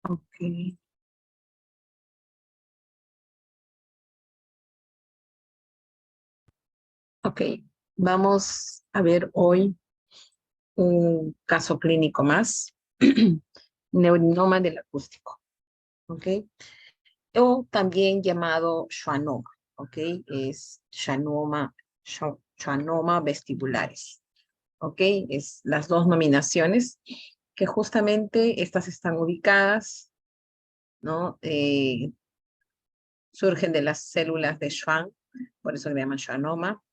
Ok. Ok. Vamos a ver hoy un caso clínico más. Neurinoma del acústico. Ok. O también llamado schwannoma. Ok. Es schwannoma vestibulares. Ok. Es las dos nominaciones que justamente estas están ubicadas, ¿no? Surgen de las células de Schwann, por eso le llaman schwannoma,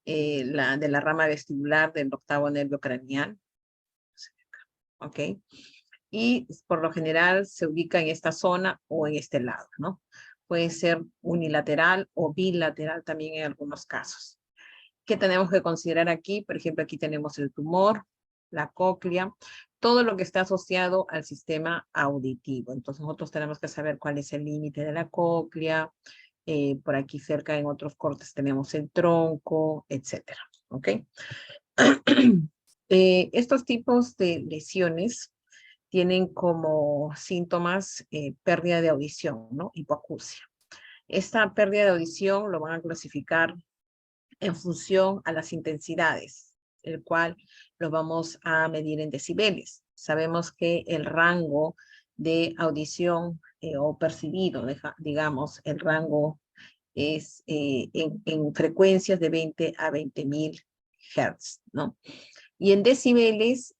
de la rama vestibular del octavo nervio craneal, ¿ok? Y por lo general se ubica en esta zona o en este lado, ¿no? Puede ser unilateral o bilateral también en algunos casos. ¿Qué tenemos que considerar aquí? Por ejemplo, aquí tenemos el tumor, la cóclea, todo lo que está asociado al sistema auditivo. Entonces nosotros tenemos que saber cuál es el límite de la cóclea. Por aquí cerca en otros cortes tenemos el tronco, etcétera. ¿Ok? Estos tipos de lesiones tienen como síntomas pérdida de audición, ¿no? Hipoacusia. Esta pérdida de audición lo van a clasificar en función a las intensidades, el cual lo vamos a medir en decibeles. Sabemos que el rango de audición o percibido, digamos, el rango es en frecuencias de 20 a 20.000 Hz, ¿no? Y en decibeles,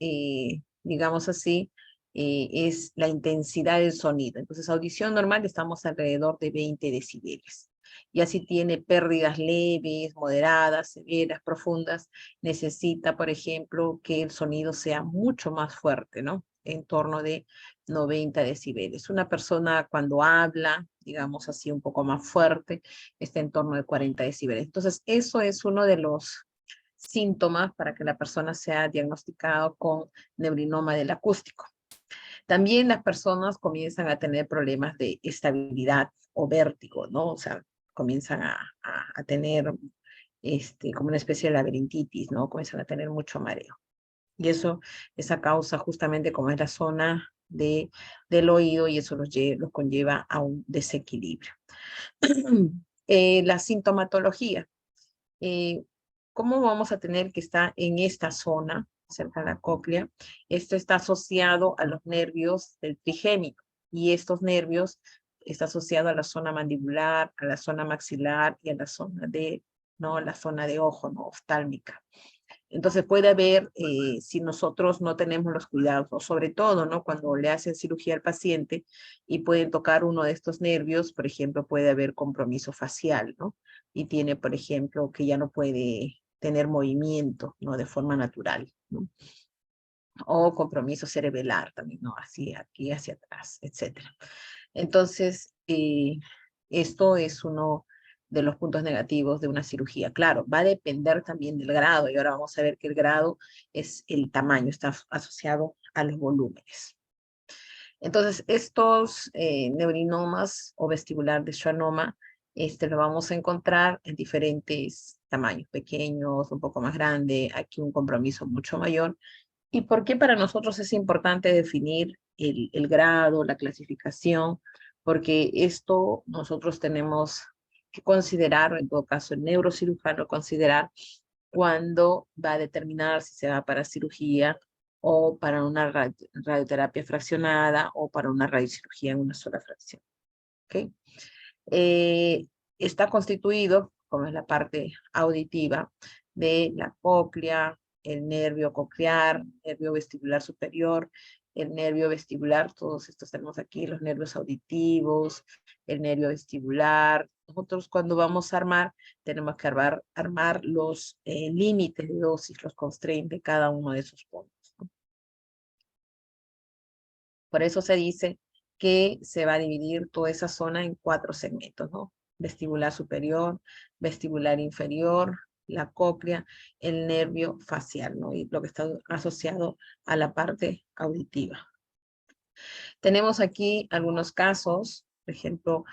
digamos así, es la intensidad del sonido. Entonces, audición normal estamos alrededor de 20 decibeles. Y así tiene pérdidas leves, moderadas, severas, profundas. Necesita, por ejemplo, que el sonido sea mucho más fuerte, ¿no? En torno de 90 decibeles. Una persona cuando habla, digamos así, un poco más fuerte, está en torno de 40 decibeles. Entonces, eso es uno de los síntomas para que la persona sea diagnosticada con neurinoma del acústico. También las personas comienzan a tener problemas de estabilidad o vértigo, ¿no? O sea, comienzan a tener como una especie de laberintitis, ¿no? Comienzan a tener mucho mareo. Y eso es a causa justamente como es la zona del oído y eso los conlleva a un desequilibrio. La sintomatología. Eh, ¿Cómo vamos a tener que estar en esta zona, cerca de la cóclea? Esto está asociado a los nervios del trigémino y estos nervios está asociado a la zona mandibular, a la zona maxilar y a la zona ¿no? La zona de ojo, ¿no? Oftálmica. Entonces puede haber, si nosotros no tenemos los cuidados, o sobre todo, ¿no? Cuando le hacen cirugía al paciente y pueden tocar uno de estos nervios, por ejemplo, puede haber compromiso facial, ¿no? Y tiene, por ejemplo, que ya no puede tener movimiento, ¿no? De forma natural, ¿no? O compromiso cerebelar también, ¿no? Así, aquí hacia atrás, etcétera. Entonces, esto es uno de los puntos negativos de una cirugía. Claro, va a depender también del grado, y ahora vamos a ver que el grado es el tamaño, está asociado a los volúmenes. Entonces, estos neurinomas o vestibular de schwannoma, lo vamos a encontrar en diferentes tamaños, pequeños, un poco más grande, aquí un compromiso mucho mayor. ¿Y por qué para nosotros es importante definir el grado, la clasificación? Porque esto nosotros tenemos que considerar, o en todo caso el neurocirujano considerar cuándo va a determinar si se va para cirugía o para una radioterapia fraccionada o para una radiocirugía en una sola fracción. ¿Okay? Está constituido, como es la parte auditiva, de la cóclea, el nervio coclear, nervio vestibular superior, el nervio vestibular, todos estos tenemos aquí, los nervios auditivos, el nervio vestibular. Nosotros cuando vamos a armar, tenemos que armar los límites de dosis, los constraints de cada uno de esos puntos, ¿no? Por eso se dice que se va a dividir toda esa zona en 4 segmentos, ¿no? Vestibular superior, vestibular inferior, la cóclea, el nervio facial, ¿no? Y lo que está asociado a la parte auditiva. Tenemos aquí algunos casos, por ejemplo,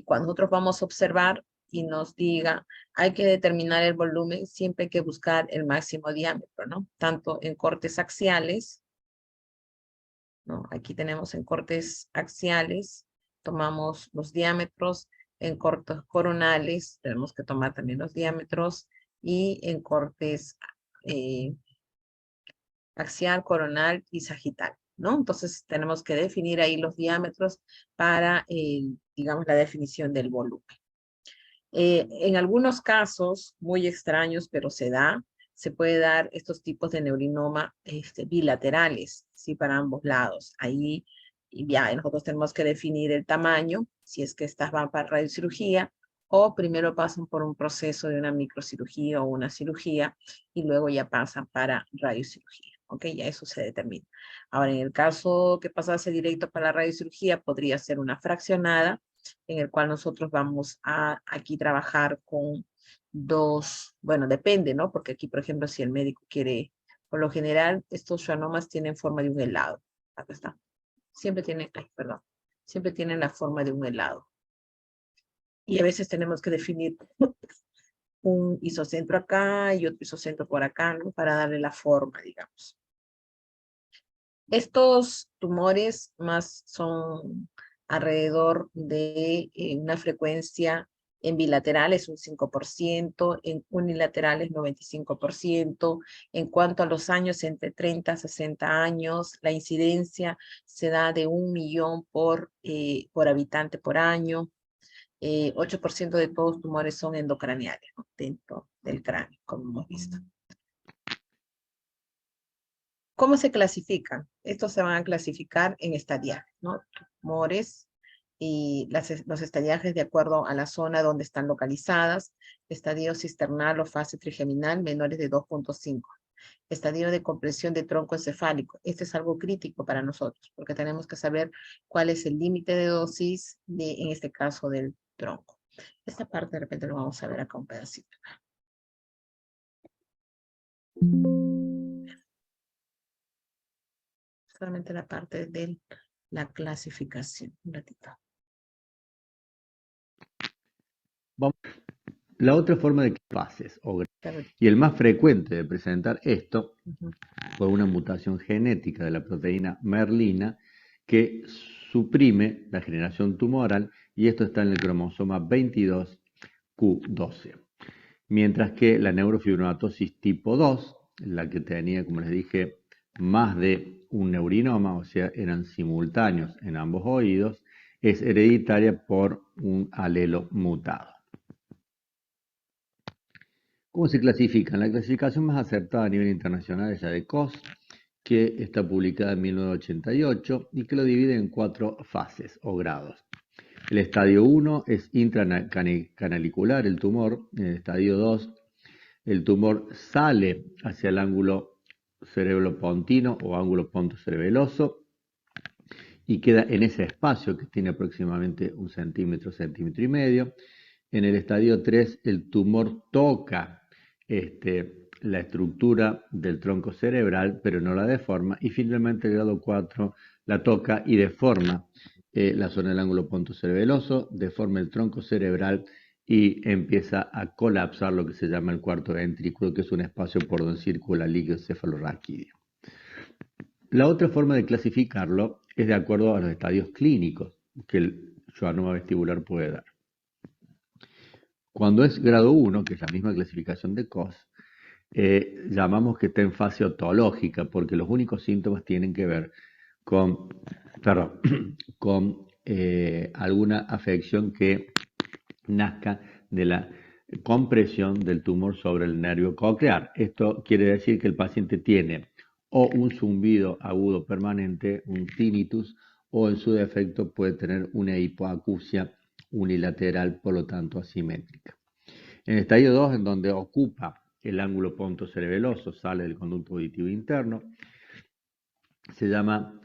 cuando nosotros vamos a observar y nos diga, hay que determinar el volumen, siempre hay que buscar el máximo diámetro, ¿no? Tanto en cortes axiales ¿no? Aquí tenemos en cortes axiales, tomamos los diámetros, en cortes coronales tenemos que tomar también los diámetros y en cortes eh, axial, coronal y sagital, ¿no? Entonces tenemos que definir ahí los diámetros para, digamos, la definición del volumen. En algunos casos muy extraños, pero se puede dar estos tipos de neurinoma bilaterales, ¿sí? Para ambos lados. Ahí ya nosotros tenemos que definir el tamaño, si es que estas van para radiocirugía, o primero pasan por un proceso de una microcirugía o una cirugía, y luego ya pasan para radiocirugía. ¿Ok? Ya eso se determina. Ahora, en el caso que pasase directo para la radiocirugía, podría ser una fraccionada, en el cual nosotros vamos a aquí trabajar con dos, bueno, depende, ¿no? Porque aquí, por ejemplo, si el médico quiere, por lo general, estos schwannomas tienen forma de un helado. Acá está. Siempre tienen, ay, perdón, siempre tienen la forma de un helado. Y a veces tenemos que definir un isocentro acá y otro isocentro por acá, ¿no? Para darle la forma, digamos. Estos tumores más son alrededor de una frecuencia en bilaterales un 5%, en unilaterales 95%. En cuanto a los años, entre 30 a 60 años, la incidencia se da de 1 millón por habitante por año. 8% de todos los tumores son endocraneales, ¿no? Dentro del cráneo, como hemos visto. ¿Cómo se clasifican? Estos se van a clasificar en estadiajes, ¿no? Tumores y los estadiajes de acuerdo a la zona donde están localizadas. Estadio cisternal o fase trigeminal menores de 2.5. Estadio de compresión de tronco encefálico. Este es algo crítico para nosotros porque tenemos que saber cuál es el límite de dosis en este caso del tronco. Esta parte de repente lo vamos a ver acá un pedacito. Solamente la parte de la clasificación. Un ratito. La otra forma de fases y el más frecuente de presentar esto fue una mutación genética de la proteína merlina que suprime la generación tumoral y esto está en el cromosoma 22q12. Mientras que la neurofibromatosis tipo 2, la que tenía, como les dije, más de un neurinoma, o sea, eran simultáneos en ambos oídos, es hereditaria por un alelo mutado. ¿Cómo se clasifican? La clasificación más acertada a nivel internacional es la de COS, que está publicada en 1988 y que lo divide en 4 fases o grados. El estadio 1 es intracanalicular el tumor. En el estadio 2, el tumor sale hacia el ángulo cerebropontino o ángulo pontocerebeloso y queda en ese espacio que tiene aproximadamente 1 centímetro, centímetro y medio. En el estadio 3, el tumor toca la estructura del tronco cerebral, pero no la deforma. Y finalmente el grado 4 la toca y deforma la zona del ángulo pontocerebeloso, deforma el tronco cerebral y empieza a colapsar lo que se llama el cuarto ventrículo, que es un espacio por donde circula el líquido cefalorraquídeo. La otra forma de clasificarlo es de acuerdo a los estadios clínicos que el schwannoma vestibular puede dar. Cuando es grado 1, que es la misma clasificación de COS, llamamos que está en fase otológica, porque los únicos síntomas tienen que ver con, con alguna afección que nazca de la compresión del tumor sobre el nervio coclear. Esto quiere decir que el paciente tiene o un zumbido agudo permanente, un tinnitus, o en su defecto puede tener una hipoacusia unilateral, por lo tanto asimétrica. En el estadio 2, en donde ocupa el ángulo pontocerebeloso, sale del conducto auditivo interno, se llama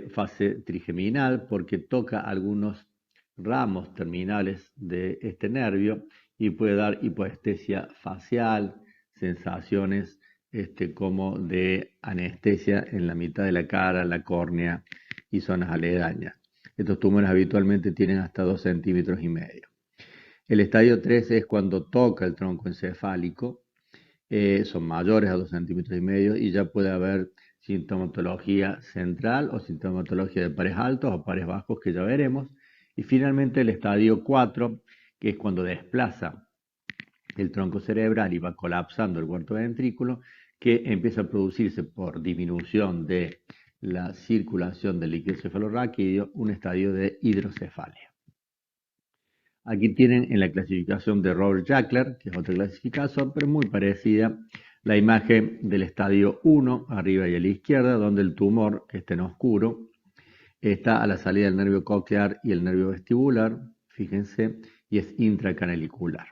fase trigeminal porque toca algunos ramos terminales de este nervio y puede dar hipoestesia facial, sensaciones como de anestesia en la mitad de la cara, la córnea y zonas aledañas. Estos tumores habitualmente tienen hasta 2 centímetros y medio. El estadio 3 es cuando toca el tronco encefálico, son mayores a 2 centímetros y medio y ya puede haber sintomatología central o sintomatología de pares altos o pares bajos, que ya veremos. Y finalmente el estadio 4, que es cuando desplaza el tronco cerebral y va colapsando el cuarto ventrículo, que empieza a producirse por disminución de la circulación del líquido cefalorraquídeo, un estadio de hidrocefalia. Aquí tienen en la clasificación de Robert Jackler, que es otra clasificación, pero muy parecida, la imagen del estadio 1, arriba y a la izquierda, donde el tumor, que está en oscuro, está a la salida del nervio coclear y el nervio vestibular, fíjense, y es intracanalicular.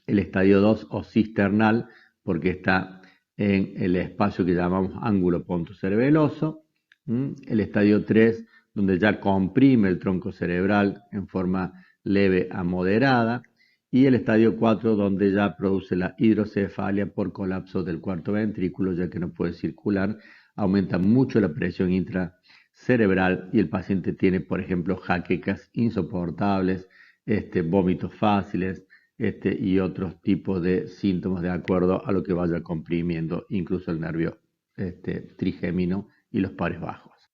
El estadio 2 o cisternal, porque está en el espacio que llamamos ángulo pontocerebeloso. El estadio 3, donde ya comprime el tronco cerebral en forma leve a moderada. Y el estadio 4, donde ya produce la hidrocefalia por colapso del cuarto ventrículo, ya que no puede circular, aumenta mucho la presión intracerebral y el paciente tiene, por ejemplo, jaquecas insoportables, vómitos fáciles, y otros tipos de síntomas de acuerdo a lo que vaya comprimiendo, incluso el nervio trigémino y los pares bajos.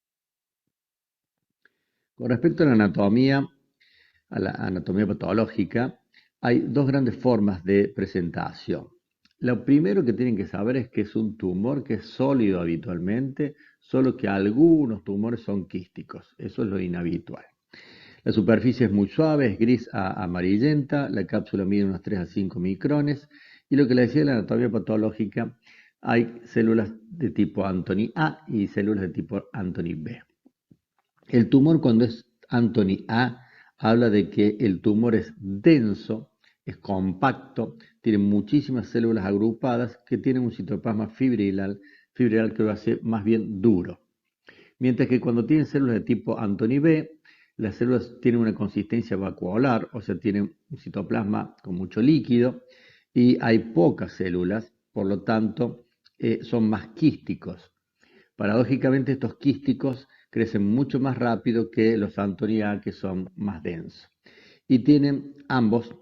Con respecto a la anatomía patológica, hay dos grandes formas de presentación. Lo primero que tienen que saber es que es un tumor que es sólido habitualmente, solo que algunos tumores son quísticos. Eso es lo inhabitual. La superficie es muy suave, es gris a amarillenta, la cápsula mide unos 3 a 5 micrones y lo que le decía de la anatomía patológica, hay células de tipo Anthony A y células de tipo Anthony B. El tumor, cuando es Anthony A, habla de que el tumor es denso, es compacto, tiene muchísimas células agrupadas que tienen un citoplasma fibrilar que lo hace más bien duro. Mientras que cuando tienen células de tipo Anthony B, las células tienen una consistencia vacuolar, o sea, tienen un citoplasma con mucho líquido y hay pocas células, por lo tanto, son más quísticos. Paradójicamente, estos quísticos crecen mucho más rápido que los Anthony A, que son más densos. Y tienen ambos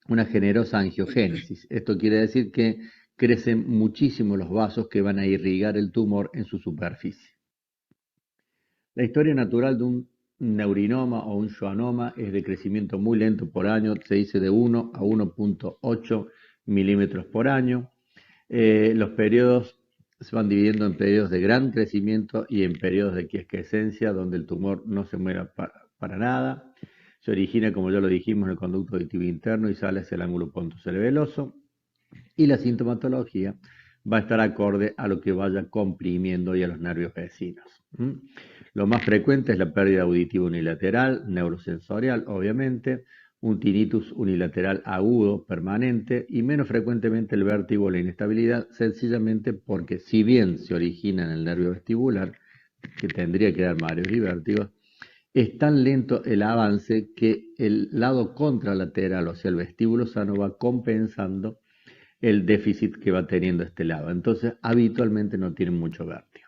una generosa angiogénesis. Esto quiere decir que crecen muchísimo los vasos que van a irrigar el tumor en su superficie. La historia natural de un neurinoma o un schwannoma es de crecimiento muy lento por año, se dice de 1 a 1.8 milímetros por año. Los periodos se van dividiendo en periodos de gran crecimiento y en periodos de quiescencia, donde el tumor no se mueve para nada. Se origina, como ya lo dijimos, en el conducto auditivo interno y sale hacia el ángulo pontocerebeloso. Y la sintomatología va a estar acorde a lo que vaya comprimiendo y a los nervios vecinos. Lo más frecuente es la pérdida auditiva unilateral, neurosensorial, obviamente, un tinnitus unilateral agudo, permanente, y menos frecuentemente el vértigo o la inestabilidad, sencillamente porque si bien se origina en el nervio vestibular, que tendría que dar mareos y vértigos, es tan lento el avance que el lado contralateral, o sea, el vestíbulo sano, va compensando el déficit que va teniendo este lado. Entonces, habitualmente no tiene mucho vértigo.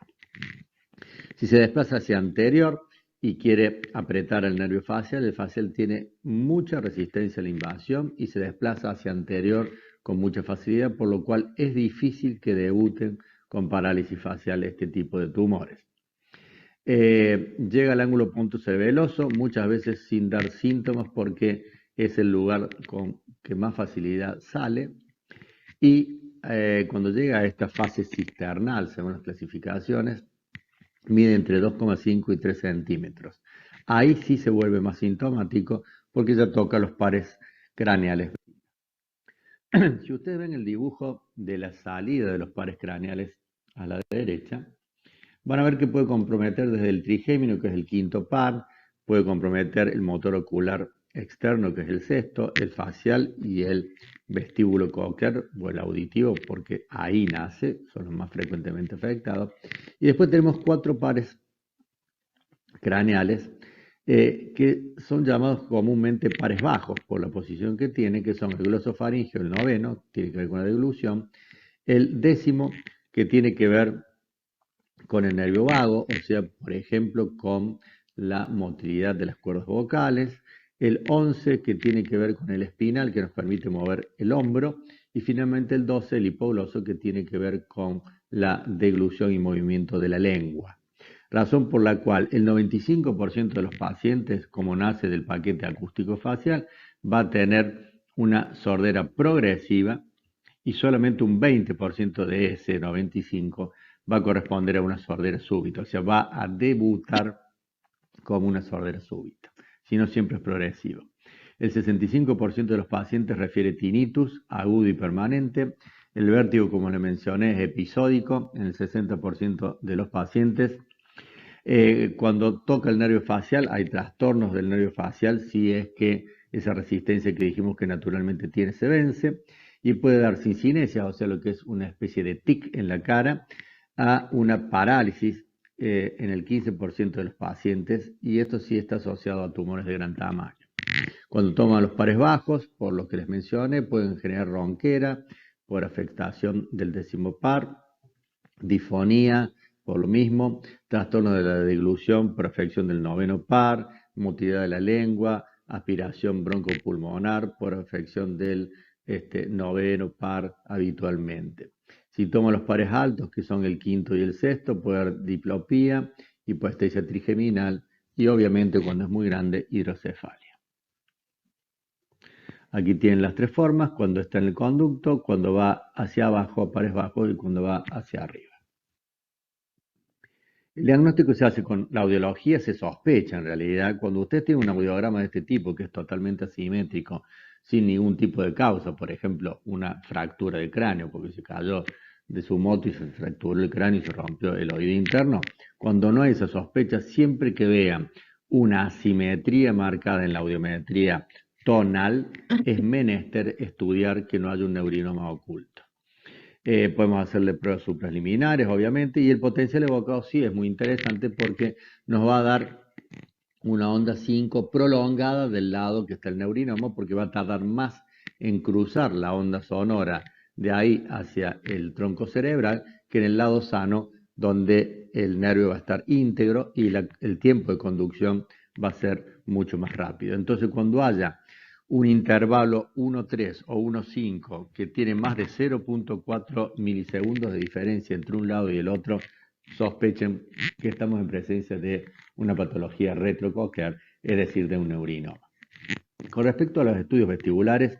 Si se desplaza hacia anterior y quiere apretar el nervio facial tiene mucha resistencia a la invasión y se desplaza hacia anterior con mucha facilidad, por lo cual es difícil que debuten con parálisis facial este tipo de tumores. Llega al ángulo pontocerebeloso, muchas veces sin dar síntomas porque es el lugar con que más facilidad sale. Y cuando llega a esta fase cisternal, según las clasificaciones, mide entre 2,5 y 3 centímetros. Ahí sí se vuelve más sintomático porque ya toca los pares craneales. Si ustedes ven el dibujo de la salida de los pares craneales a la derecha, van a ver que puede comprometer desde el trigémino, que es el quinto par, puede comprometer el motor ocular externo, que es el sexto, el facial y el vestíbulo coclear o el auditivo, porque ahí nace, son los más frecuentemente afectados. Y después tenemos 4 pares craneales que son llamados comúnmente pares bajos por la posición que tiene, que son el glosofaringeo, el noveno, tiene que ver con la deglución, el décimo, que tiene que ver con el nervio vago, o sea, por ejemplo, con la motilidad de las cuerdas vocales, el 11 que tiene que ver con el espinal, que nos permite mover el hombro, y finalmente el 12, el hipogloso, que tiene que ver con la deglución y movimiento de la lengua. Razón por la cual el 95% de los pacientes, como nace del paquete acústico facial, va a tener una sordera progresiva y solamente un 20% de ese 95% va a corresponder a una sordera súbita, o sea, va a debutar como una sordera súbita, si no siempre es progresivo. El 65% de los pacientes refiere tinnitus agudo y permanente. El vértigo, como le mencioné, es episódico en el 60% de los pacientes. Cuando toca el nervio facial, hay trastornos del nervio facial si es que esa resistencia que dijimos que naturalmente tiene se vence, y puede dar sincinesia, o sea, lo que es una especie de tic en la cara, a una parálisis en el 15% de los pacientes, y esto sí está asociado a tumores de gran tamaño. Cuando toman los pares bajos, por lo que les mencioné, pueden generar ronquera por afectación del décimo par, disfonía, por lo mismo, trastorno de la deglución por afección del noveno par, motilidad de la lengua, aspiración broncopulmonar por afección del noveno par habitualmente. Si tomo los pares altos, que son el quinto y el sexto, puede haber diplopía, hipoestesia trigeminal y obviamente cuando es muy grande, hidrocefalia. Aquí tienen las tres formas, cuando está en el conducto, cuando va hacia abajo a pares bajos y cuando va hacia arriba. El diagnóstico se hace con la audiología, se sospecha en realidad. Cuando usted tiene un audiograma de este tipo, que es totalmente asimétrico, sin ningún tipo de causa, por ejemplo, una fractura de cráneo, porque se cayó de su moto y se fracturó el cráneo y se rompió el oído interno, cuando no hay esa sospecha, siempre que vean una asimetría marcada en la audiometría tonal, es menester estudiar que no haya un neurinoma oculto. Podemos hacerle pruebas supraliminares, obviamente, y el potencial evocado sí es muy interesante porque nos va a dar una onda 5 prolongada del lado que está el neurinoma, porque va a tardar más en cruzar la onda sonora de ahí hacia el tronco cerebral que en el lado sano, donde el nervio va a estar íntegro y el tiempo de conducción va a ser mucho más rápido. Entonces, cuando haya un intervalo 1,3 o 1,5 que tiene más de 0,4 milisegundos de diferencia entre un lado y el otro, sospechen que estamos en presencia de una patología retrococlear, es decir, de un neurinoma. Con respecto a los estudios vestibulares,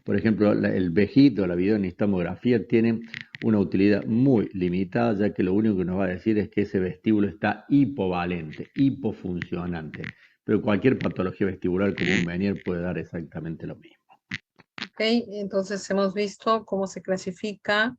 por ejemplo, el VEGIT o la videonistomografía tienen una utilidad muy limitada, ya que lo único que nos va a decir es que ese vestíbulo está hipovalente, hipofuncionante. Pero cualquier patología vestibular como un Meniere puede dar exactamente lo mismo. Ok, entonces hemos visto cómo se clasifica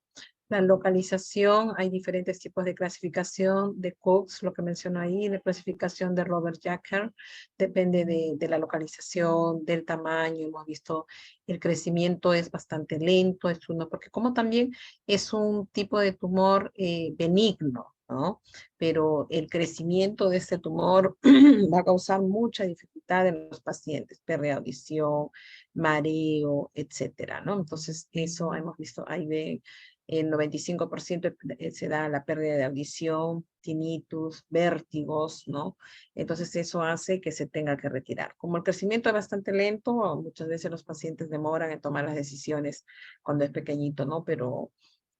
la localización. Hay diferentes tipos de clasificación de Cox, lo que mencionó ahí, la clasificación de Robert Jacker, depende de la localización, del tamaño. Hemos visto el crecimiento es bastante lento, es uno, porque como también es un tipo de tumor benigno, ¿no? Pero el crecimiento de este tumor va a causar mucha dificultad en los pacientes, pérdida de audición, mareo, etcétera, ¿no? Entonces, eso hemos visto, ahí ven, el 95% se da la pérdida de audición, tinnitus, vértigos, ¿no? Entonces, eso hace que se tenga que retirar. Como el crecimiento es bastante lento, muchas veces los pacientes demoran en tomar las decisiones cuando es pequeñito, ¿no? Pero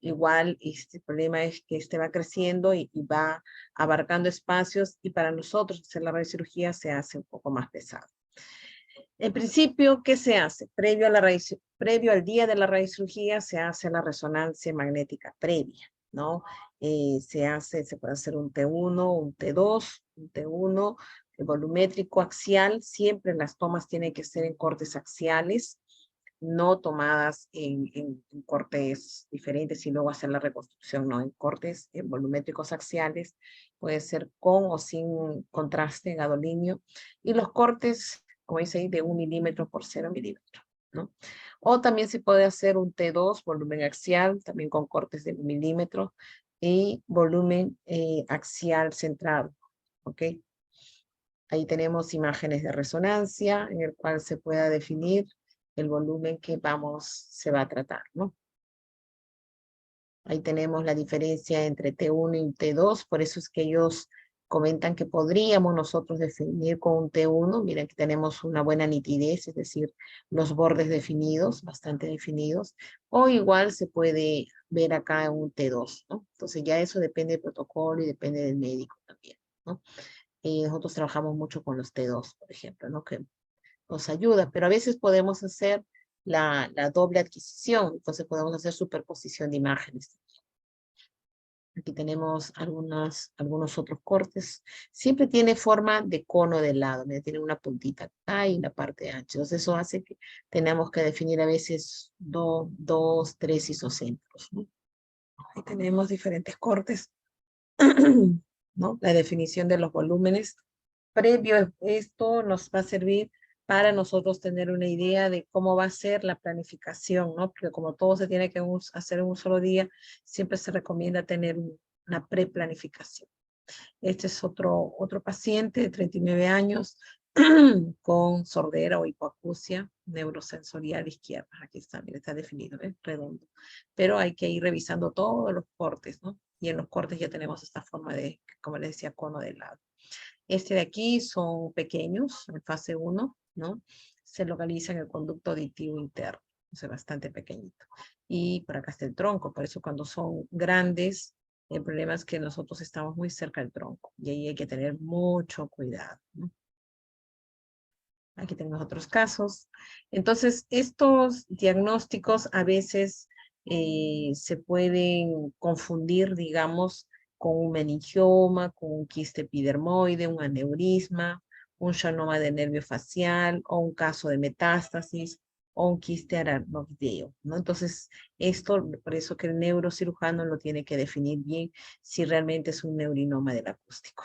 igual, el problema es que va creciendo y va abarcando espacios, y para nosotros hacer la radiocirugía se hace un poco más pesado. En principio, ¿qué se hace? Previo al día de la radiocirugía se hace la resonancia magnética previa, ¿no? Se puede hacer un T1, un T2, un T1 volumétrico axial. Siempre las tomas tienen que ser en cortes axiales, no tomadas en cortes diferentes y luego hacer la reconstrucción, no, en cortes volumétricos axiales. Puede ser con o sin contraste gadolinio. Y los cortes, como dice ahí, de 1 milímetro por 0 milímetro, ¿no? O también se puede hacer un T2, volumen axial, también con cortes de 1 milímetro y volumen axial centrado, ¿ok? Ahí tenemos imágenes de resonancia en el cual se pueda definir el volumen que se va a tratar, ¿no? Ahí tenemos la diferencia entre T1 y T2, por eso es que ellos comentan que podríamos nosotros definir con un T1, miren que tenemos una buena nitidez, es decir, los bordes definidos, bastante definidos, o igual se puede ver acá en un T2, ¿no? Entonces ya eso depende del protocolo y depende del médico también, ¿no? Nosotros trabajamos mucho con los T2, por ejemplo, ¿no? Que nos ayuda, pero a veces podemos hacer la doble adquisición, entonces podemos hacer superposición de imágenes. Aquí tenemos algunos otros cortes. Siempre tiene forma de cono de lado. Mira, tiene una puntita acá y una parte ancha. Entonces eso hace que tenemos que definir a veces dos, tres isocentros, ¿no? Ahí tenemos diferentes cortes, ¿no? La definición de los volúmenes. Previo a esto nos va a servir para nosotros tener una idea de cómo va a ser la planificación, ¿no? Porque como todo se tiene que hacer en un solo día, siempre se recomienda tener una preplanificación. Este es otro paciente de 39 años con sordera o hipoacusia neurosensorial izquierda. Aquí está, mira, está definido, ¿eh? Redondo. Pero hay que ir revisando todos los cortes, ¿no? Y en los cortes ya tenemos esta forma de, como les decía, cono de lado. Este de aquí son pequeños, en fase 1, ¿no? Se localiza en el conducto auditivo interno, o sea, bastante pequeñito. Y por acá está el tronco, por eso cuando son grandes, el problema es que nosotros estamos muy cerca del tronco, y ahí hay que tener mucho cuidado, ¿no? Aquí tenemos otros casos. Entonces, estos diagnósticos a veces se pueden confundir, digamos, con un meningioma, con un quiste epidermoide, un aneurisma, un xanoma de nervio facial, o un caso de metástasis, o un quiste aracnoideo, ¿no? Entonces, esto, por eso que el neurocirujano lo tiene que definir bien si realmente es un neurinoma del acústico.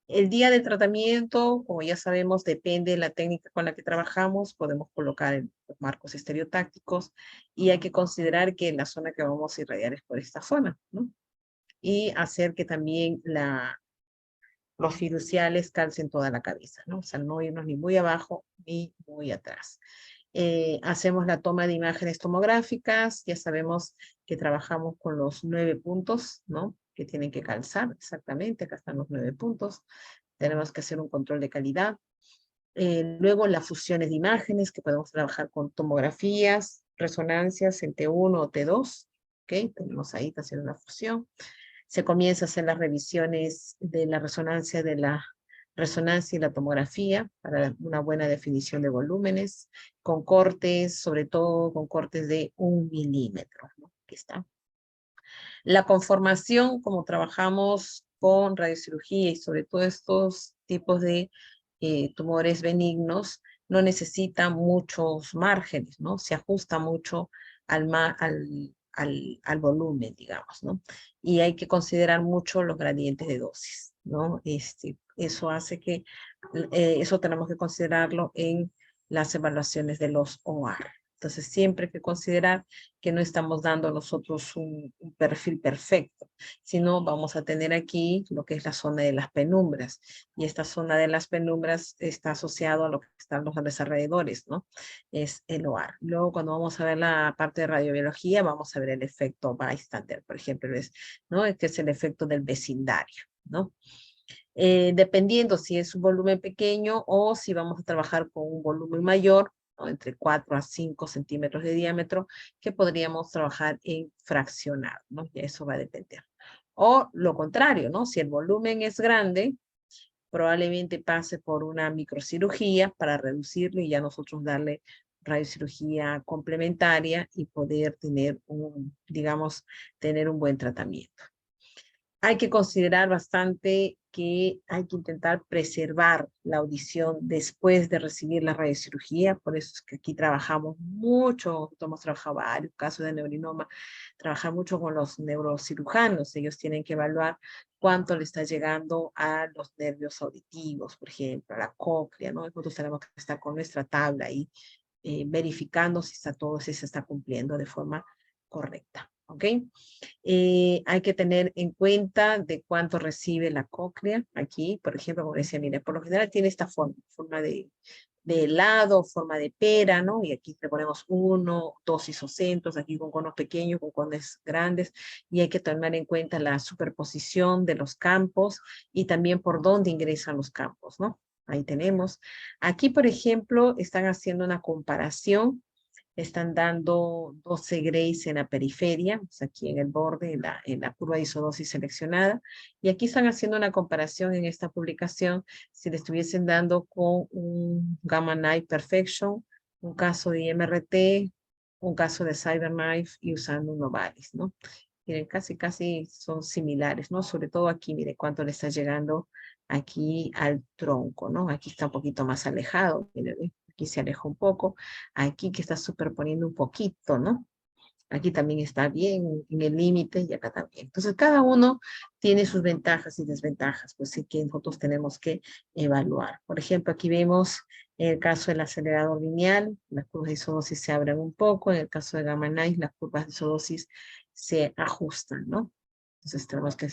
El día de tratamiento, como ya sabemos, depende de la técnica con la que trabajamos, podemos colocar en los marcos estereotácticos y hay que considerar que la zona que vamos a irradiar es por esta zona, ¿no? Y hacer que también los fiduciales calcen toda la cabeza, ¿no? O sea, no irnos ni muy abajo ni muy atrás. Hacemos la toma de imágenes tomográficas, ya sabemos que trabajamos con los 9 puntos, ¿no? Que tienen que calzar exactamente, acá están los 9 puntos. Tenemos que hacer un control de calidad. Luego las fusiones de imágenes, que podemos trabajar con tomografías, resonancias en T1 o T2, ¿ok? Tenemos ahí que hacer una fusión. Se comienza a hacer las revisiones de la resonancia y la tomografía para una buena definición de volúmenes, con cortes, sobre todo con cortes de 1 milímetro, ¿no? Aquí está. La conformación, como trabajamos con radiocirugía y sobre todo estos tipos de tumores benignos, no necesita muchos márgenes, ¿no? Se ajusta mucho al volumen, digamos, ¿no? Y hay que considerar mucho los gradientes de dosis, ¿no? Eso hace que, eso tenemos que considerarlo en las evaluaciones de los OR. Entonces, siempre hay que considerar que no estamos dando nosotros un perfil perfecto, sino vamos a tener aquí lo que es la zona de las penumbras. Y esta zona de las penumbras está asociado a lo que están los alrededores, ¿no? Es el OAR. Luego, cuando vamos a ver la parte de radiobiología, vamos a ver el efecto bystander, por ejemplo, ¿no? Que es el efecto del vecindario, ¿no? Dependiendo si es un volumen pequeño o si vamos a trabajar con un volumen mayor, ¿no? Entre 4 a 5 centímetros de diámetro, que podríamos trabajar en fraccionado, ¿no? Y eso va a depender. O lo contrario, ¿no? Si el volumen es grande, probablemente pase por una microcirugía para reducirlo y ya nosotros darle radiocirugía complementaria y poder tener digamos, tener un buen tratamiento. Hay que considerar bastante que hay que intentar preservar la audición después de recibir la radiocirugía, por eso es que aquí trabajamos mucho, hemos trabajado varios casos de neurinoma, trabajar mucho con los neurocirujanos, ellos tienen que evaluar cuánto le está llegando a los nervios auditivos, por ejemplo, a la cóclea, ¿no? Nosotros tenemos que estar con nuestra tabla ahí, verificando si si se está cumpliendo de forma correcta, ¿ok? Hay que tener en cuenta de cuánto recibe la cóclea. Aquí, por ejemplo, como decía, mire, por lo general tiene esta forma de helado, forma de pera, ¿no? Y aquí le ponemos 1, 2 isocentros, aquí con conos pequeños, con conos grandes, y hay que tomar en cuenta la superposición de los campos y también por dónde ingresan los campos, ¿no? Ahí tenemos. Aquí, por ejemplo, están haciendo una comparación. Están dando 12 grays en la periferia, pues aquí en el borde, en la curva de isodosis seleccionada. Y aquí están haciendo una comparación en esta publicación, si le estuviesen dando con un Gamma Knife Perfection, un caso de IMRT, un caso de CyberKnife y usando un Novalis, ¿no? Miren, casi son similares, ¿no? Sobre todo aquí, mire cuánto le está llegando aquí al tronco, ¿no? Aquí está un poquito más alejado, mire, ¿ve? Aquí se aleja un poco, aquí que está superponiendo un poquito, ¿no? Aquí también está bien en el límite y acá también. Entonces, cada uno tiene sus ventajas y desventajas, pues sí que nosotros tenemos que evaluar. Por ejemplo, aquí vemos en el caso del acelerador lineal, las curvas de isodosis se abren un poco, en el caso de Gamma Knife, las curvas de isodosis se ajustan, ¿no? Entonces, tenemos que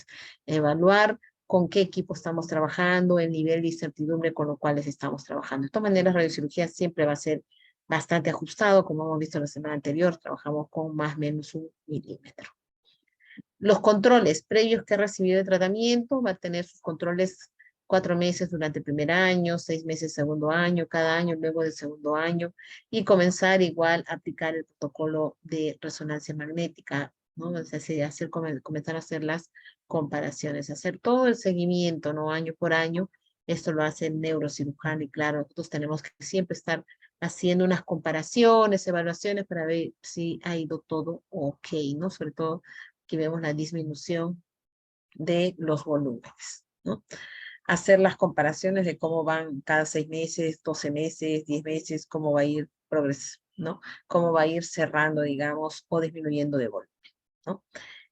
evaluar con qué equipo estamos trabajando, el nivel de incertidumbre con lo cual estamos trabajando. De todas maneras, radiocirugía siempre va a ser bastante ajustado, como hemos visto la semana anterior, trabajamos con más o menos 1 milímetro. Los controles previos que ha recibido de tratamiento, va a tener sus controles 4 meses durante el primer año, 6 meses segundo año, cada año luego del segundo año, y comenzar igual a aplicar el protocolo de resonancia magnética, ¿no? O sea, comenzar a hacer las comparaciones, hacer todo el seguimiento, ¿no? Año por año. Esto lo hace el neurocirujano y claro, nosotros tenemos que siempre estar haciendo unas comparaciones, evaluaciones para ver si ha ido todo ok, ¿no? Sobre todo que vemos la disminución de los volúmenes, ¿no? Hacer las comparaciones de cómo van cada 6 meses, 12 meses, 10 meses, cómo va a ir progresando, ¿no? Cómo va a ir cerrando, digamos, o disminuyendo de volumen, ¿no?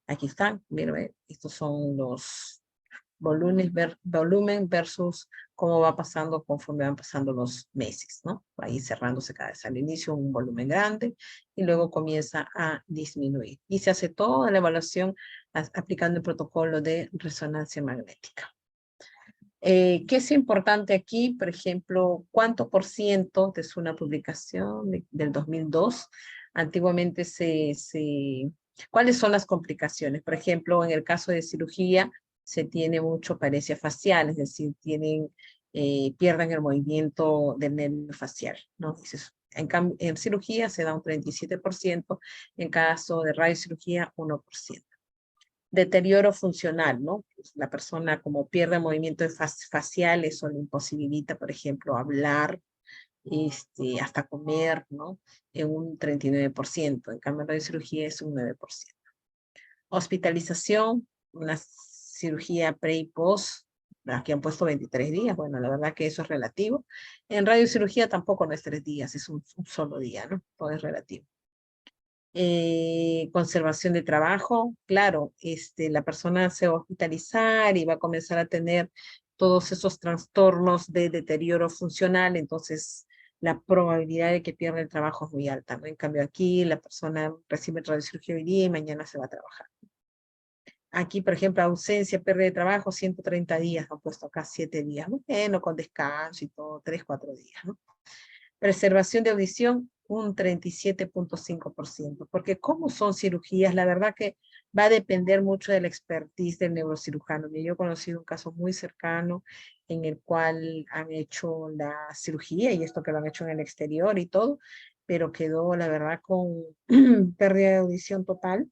Aquí están, miren, estos son los volumen versus cómo va pasando conforme van pasando los meses, ¿no? Va a ir cerrándose cada vez al inicio un volumen grande y luego comienza a disminuir. Y se hace toda la evaluación aplicando el protocolo de resonancia magnética. ¿Qué es importante aquí? Por ejemplo, ¿cuánto por ciento de una publicación del 2002? Antiguamente ¿cuáles son las complicaciones? Por ejemplo, en el caso de cirugía, se tiene mucho paresia facial, es decir, pierden el movimiento del nervio facial, ¿no? En cirugía se da un 37%, en caso de radiocirugía, 1%. Deterioro funcional, ¿no? Pues la persona como pierde movimiento facial, eso le imposibilita, por ejemplo, hablar, hasta comer, ¿no? En un 39%, en cambio la cirugía es un 9%. Hospitalización, una cirugía pre y post, aquí han puesto 23 días, bueno, la verdad que eso es relativo. En radiocirugía tampoco no es 3 días, es un solo día, ¿no? Todo es relativo. Conservación de trabajo, claro, la persona se va a hospitalizar y va a comenzar a tener todos esos trastornos de deterioro funcional, entonces la probabilidad de que pierda el trabajo es muy alta, ¿no? En cambio aquí la persona recibe radiocirugía hoy día y mañana se va a trabajar. Aquí, por ejemplo, ausencia, pérdida de trabajo, 130 días, han puesto acá 7 días, bueno, con descanso y todo, 3, 4 días, ¿no? Preservación de audición, un 37.5%, porque como son cirugías, la verdad que va a depender mucho de la expertise del neurocirujano. Yo he conocido un caso muy cercano en el cual han hecho la cirugía, y esto que lo han hecho en el exterior y todo, pero quedó, la verdad, con pérdida de audición total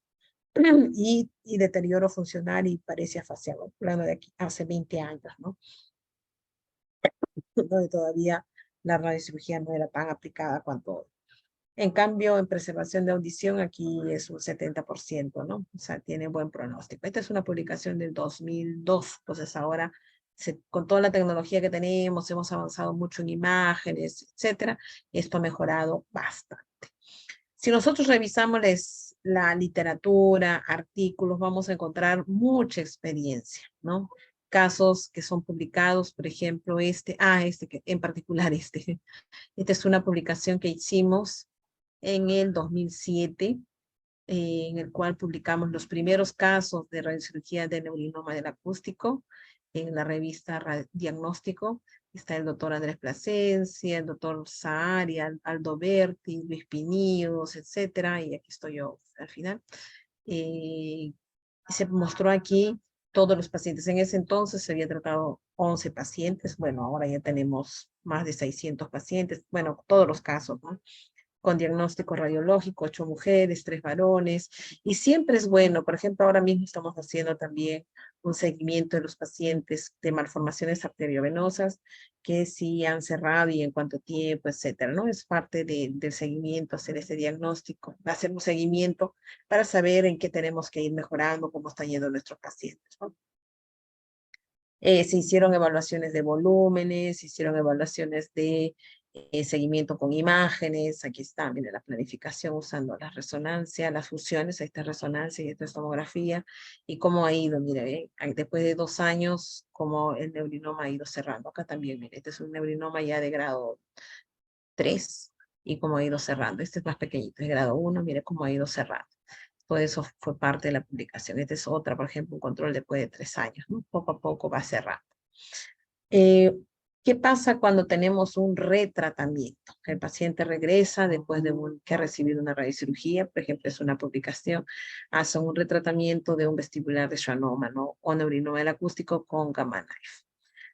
y deterioro funcional y paresia facial, hablando de aquí hace 20 años, ¿no? Donde todavía la radiocirugía no era tan aplicada cuanto hoy. En cambio, en preservación de audición, aquí es un 70%, ¿no? O sea, tiene buen pronóstico. Esta es una publicación del 2002, entonces ahora, con toda la tecnología que tenemos, hemos avanzado mucho en imágenes, etcétera, esto ha mejorado bastante. Si nosotros revisamos la literatura, artículos, vamos a encontrar mucha experiencia, ¿no? Casos que son publicados, por ejemplo, en particular esta es una publicación que hicimos en el 2007, en el cual publicamos los primeros casos de radiocirugía de neurinoma del acústico en la revista Diagnóstico. Está el doctor Andrés Plasencia, el doctor Sahari, Aldo Berti, Luis Piníos, etcétera, y aquí estoy yo al final. Se mostró aquí todos los pacientes. En ese entonces se había tratado 11 pacientes, bueno, ahora ya tenemos más de 600 pacientes, bueno, todos los casos, ¿no? Con diagnóstico radiológico, 8 mujeres, 3 varones, y siempre es bueno, por ejemplo, ahora mismo estamos haciendo también un seguimiento de los pacientes de malformaciones arteriovenosas, que si han cerrado y en cuánto tiempo, etcétera, ¿no? Es parte del seguimiento, hacer ese diagnóstico, hacer un seguimiento para saber en qué tenemos que ir mejorando, cómo están yendo nuestros pacientes, ¿no? Se hicieron evaluaciones de volúmenes, se hicieron evaluaciones de seguimiento con imágenes. Aquí está, mire, la planificación usando la resonancia, las fusiones, esta resonancia y esta tomografía, y cómo ha ido, mire, después de 2 años, cómo el neurinoma ha ido cerrando. Acá también, mire, este es un neurinoma ya de grado 3, y cómo ha ido cerrando. Este es más pequeñito, de grado 1, mire cómo ha ido cerrando. Todo eso fue parte de la publicación. Esta es otra, por ejemplo, un control después de 3 años, ¿no? Poco a poco va cerrando. ¿Qué pasa cuando tenemos un retratamiento? El paciente regresa después de que ha recibido una radiocirugía, por ejemplo, es una publicación, hace un retratamiento de un vestibular de schwannoma, ¿no? O neurinoma del acústico con Gamma Knife.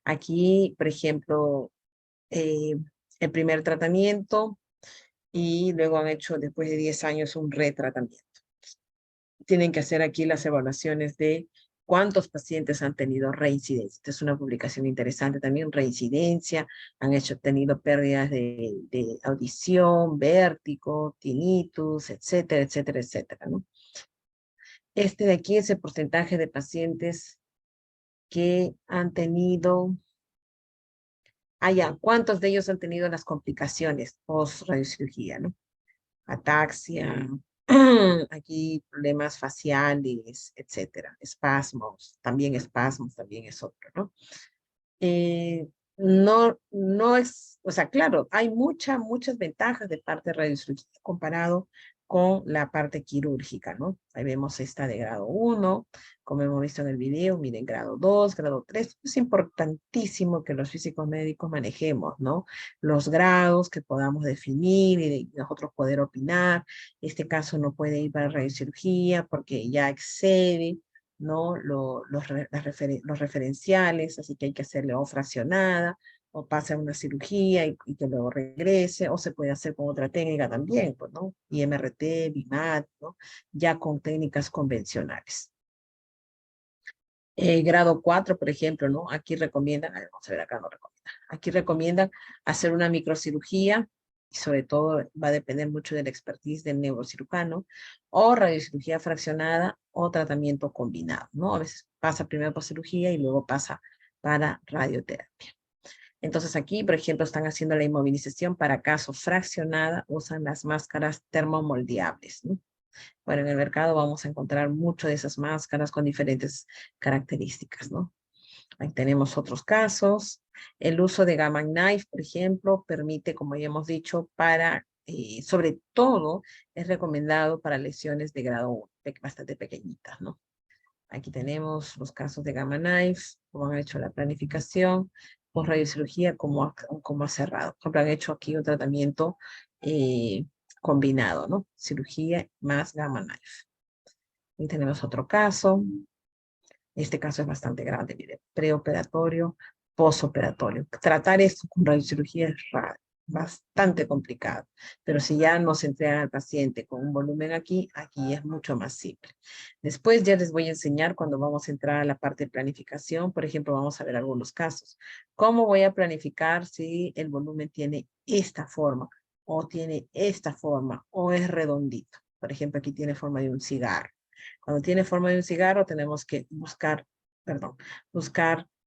Aquí, por ejemplo, el primer tratamiento, y luego han hecho después de 10 años un retratamiento. Tienen que hacer aquí las evaluaciones de cuántos pacientes han tenido reincidencia. Esta es una publicación interesante también, reincidencia, han tenido pérdidas de audición, vértigo, tinnitus, etcétera, etcétera, etcétera, ¿no? Este de aquí es el porcentaje de pacientes que han tenido, ¿cuántos de ellos han tenido las complicaciones post-radiocirugía, ¿no? Ataxia, aquí problemas faciales, etcétera, espasmos, también es otro, ¿no? No es, o sea, claro, hay muchas ventajas de parte de radiocirugía comparado con la parte quirúrgica, ¿no? Ahí vemos esta de grado 1, como hemos visto en el video, miren, grado 2, grado 3, es importantísimo que los físicos médicos manejemos, ¿no? Los grados que podamos definir y nosotros poder opinar. Este caso no puede ir para radiocirugía porque ya excede, ¿no? Los referenciales, así que hay que hacerle o fraccionada, o pasa a una cirugía y que luego regrese, o se puede hacer con otra técnica también, pues, ¿no? IMRT, BIMAT, ¿no? Ya con técnicas convencionales. Grado 4, por ejemplo, ¿no? Aquí recomiendan, vamos a ver acá, no recomiendan, aquí recomiendan hacer una microcirugía, y sobre todo va a depender mucho de la expertise del neurocirujano, o radiocirugía fraccionada, o tratamiento combinado, ¿no? A veces pasa primero por cirugía y luego pasa para radioterapia. Entonces aquí, por ejemplo, están haciendo la inmovilización para casos fraccionada, usan las máscaras termomoldeables, ¿no? Bueno, en el mercado vamos a encontrar mucho de esas máscaras con diferentes características, ¿no? Ahí tenemos otros casos. El uso de Gamma Knife, por ejemplo, permite, como ya hemos dicho, sobre todo, es recomendado para lesiones de grado 1, bastante pequeñitas, ¿no? Aquí tenemos los casos de Gamma Knife, cómo han hecho la planificación, por radiocirugía, cómo ha cerrado. Por ejemplo, han hecho aquí un tratamiento combinado, ¿no? Cirugía más Gamma Knife. Y tenemos otro caso. Este caso es bastante grande, mire, preoperatorio, posoperatorio. Tratar esto con radiocirugía es bastante complicado, pero si ya nos entregan al paciente con un volumen aquí es mucho más simple. Después ya les voy a enseñar cuando vamos a entrar a la parte de planificación. Por ejemplo, vamos a ver algunos casos. ¿Cómo voy a planificar si el volumen tiene esta forma, o tiene esta forma, o es redondito? Por ejemplo, aquí tiene forma de un cigarro. Cuando tiene forma de un cigarro tenemos que buscar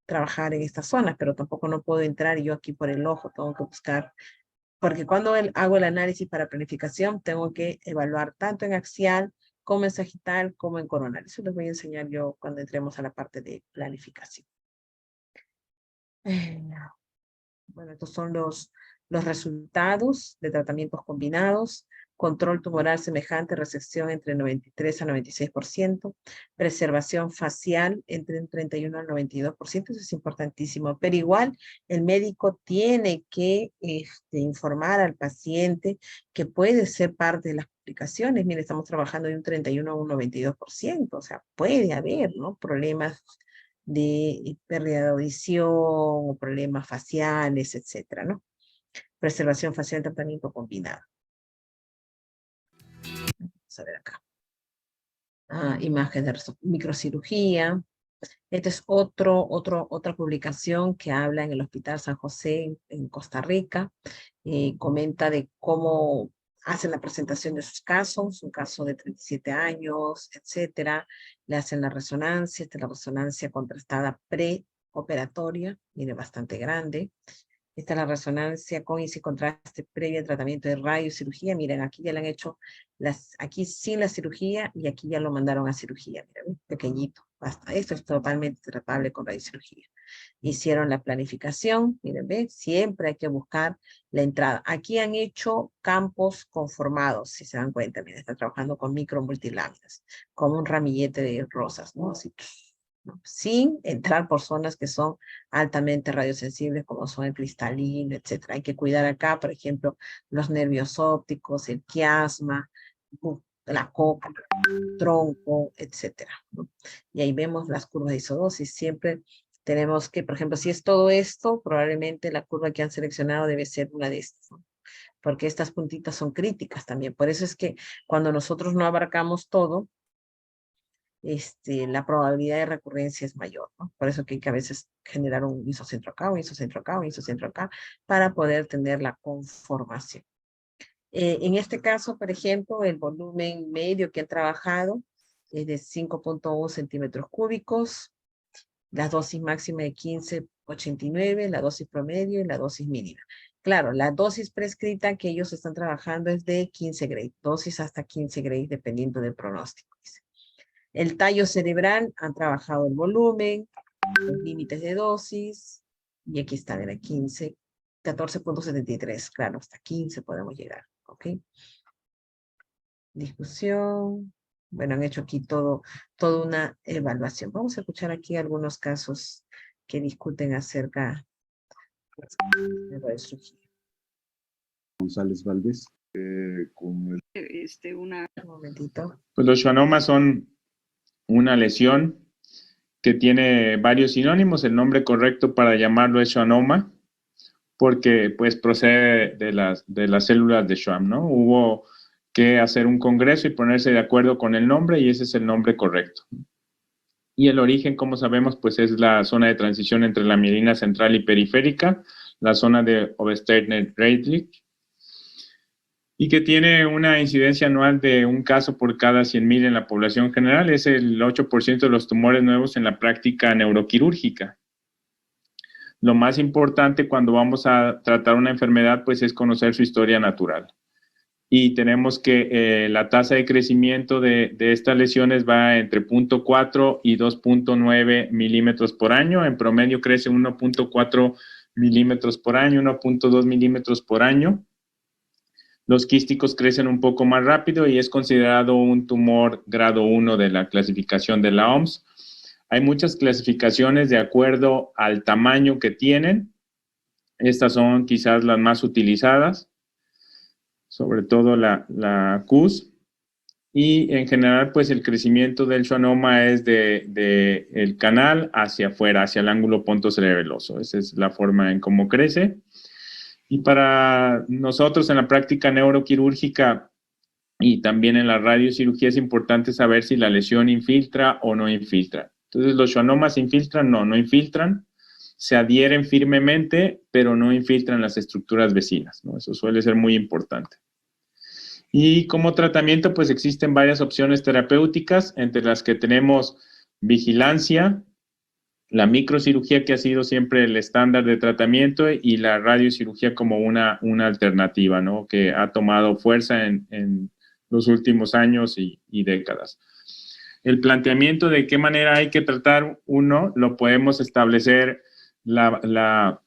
trabajar en esta zona, pero tampoco no puedo entrar yo aquí por el ojo, tengo que buscar, porque cuando hago el análisis para planificación, tengo que evaluar tanto en axial, como en sagital, como en coronal. Eso les voy a enseñar yo cuando entremos a la parte de planificación. Bueno, estos son los resultados de tratamientos combinados. control tumoral semejante, resección entre 93 a 96%, preservación facial entre un 31 al 92%, eso es importantísimo, pero igual el médico tiene que informar al paciente que puede ser parte de las complicaciones. Mire, estamos trabajando de un 31 a un 92%, o sea, puede haber, ¿no?, problemas de pérdida de audición o problemas faciales, etcétera, ¿no? Preservación facial, tratamiento combinado. Vamos a ver acá. Imagen de microcirugía. Esta es otra publicación que habla en el Hospital San José en Costa Rica. Comenta de cómo hacen la presentación de sus casos, un caso de 37 años, etcétera. Le hacen la resonancia, esta es la resonancia contrastada preoperatoria, mire, bastante grande. Esta es la resonancia con y sin contraste previo al tratamiento de radiocirugía. Miren, aquí ya le han hecho, aquí sin la cirugía y aquí ya lo mandaron a cirugía. Miren, pequeñito, basta. Esto es totalmente tratable con radiocirugía. Hicieron la planificación, miren, ¿ven? Siempre hay que buscar la entrada. Aquí han hecho campos conformados, si se dan cuenta. Miren, está trabajando con micro multiláminas, como un ramillete de rosas, ¿no? Así, ¿no? Sin entrar por zonas que son altamente radiosensibles, como son el cristalino, etcétera. Hay que cuidar acá, por ejemplo, los nervios ópticos, el quiasma, la cóclea, tronco, etcétera, ¿no? Y ahí vemos las curvas de isodosis. Siempre tenemos que, por ejemplo, si es todo esto, probablemente la curva que han seleccionado debe ser una de estas, ¿no? Porque estas puntitas son críticas también. Por eso es que cuando nosotros no abarcamos todo, la probabilidad de recurrencia es mayor, ¿no? Por eso que hay que a veces generar un isocentro acá, un isocentro acá, un isocentro acá, para poder tener la conformación. En este caso, por ejemplo, el volumen medio que han trabajado es de 5.1 centímetros cúbicos, la dosis máxima de 15,89, la dosis promedio y la dosis mínima. Claro, la dosis prescrita que ellos están trabajando es de 15 Gray, dosis hasta 15 Gray, dependiendo del pronóstico. El tallo cerebral, han trabajado el volumen, los límites de dosis, y aquí está, era 15, 14.73, claro, hasta 15 podemos llegar, ¿ok? Discusión, bueno, han hecho aquí toda una evaluación. Vamos a escuchar aquí algunos casos que discuten acerca de la cirugía. González Valdés, Un momentito. Pues los schwannomas son una lesión que tiene varios sinónimos. El nombre correcto para llamarlo es schwannoma, porque pues procede de las células de Schwann, ¿no? Hubo que hacer un congreso y ponerse de acuerdo con el nombre y ese es el nombre correcto. Y el origen, como sabemos, pues es la zona de transición entre la mielina central y periférica, la zona de Obersteiner-Reitlich, y que tiene una incidencia anual de un caso por cada 100.000 en la población general. Es el 8% de los tumores nuevos en la práctica neuroquirúrgica. Lo más importante cuando vamos a tratar una enfermedad, pues es conocer su historia natural. Y tenemos que la tasa de crecimiento de estas lesiones va entre 0.4 y 2.9 milímetros por año. En promedio crece 1.4 milímetros por año, 1.2 milímetros por año. Los quísticos crecen un poco más rápido y es considerado un tumor grado 1 de la clasificación de la OMS. Hay muchas clasificaciones de acuerdo al tamaño que tienen. Estas son quizás las más utilizadas, sobre todo la CUS. Y en general, pues el crecimiento del schwannoma es de el canal hacia afuera, hacia el ángulo pontocerebeloso. Esa es la forma en cómo crece. Y para nosotros en la práctica neuroquirúrgica y también en la radiocirugía es importante saber si la lesión infiltra o no infiltra. Entonces, los schwannomas infiltran, no infiltran, se adhieren firmemente, pero no infiltran las estructuras vecinas, ¿no? Eso suele ser muy importante. Y como tratamiento, pues existen varias opciones terapéuticas, entre las que tenemos vigilancia, la microcirugía, que ha sido siempre el estándar de tratamiento, y la radiocirugía como una alternativa, ¿no?, que ha tomado fuerza en los últimos años y décadas. El planteamiento de qué manera hay que tratar uno, lo podemos establecer la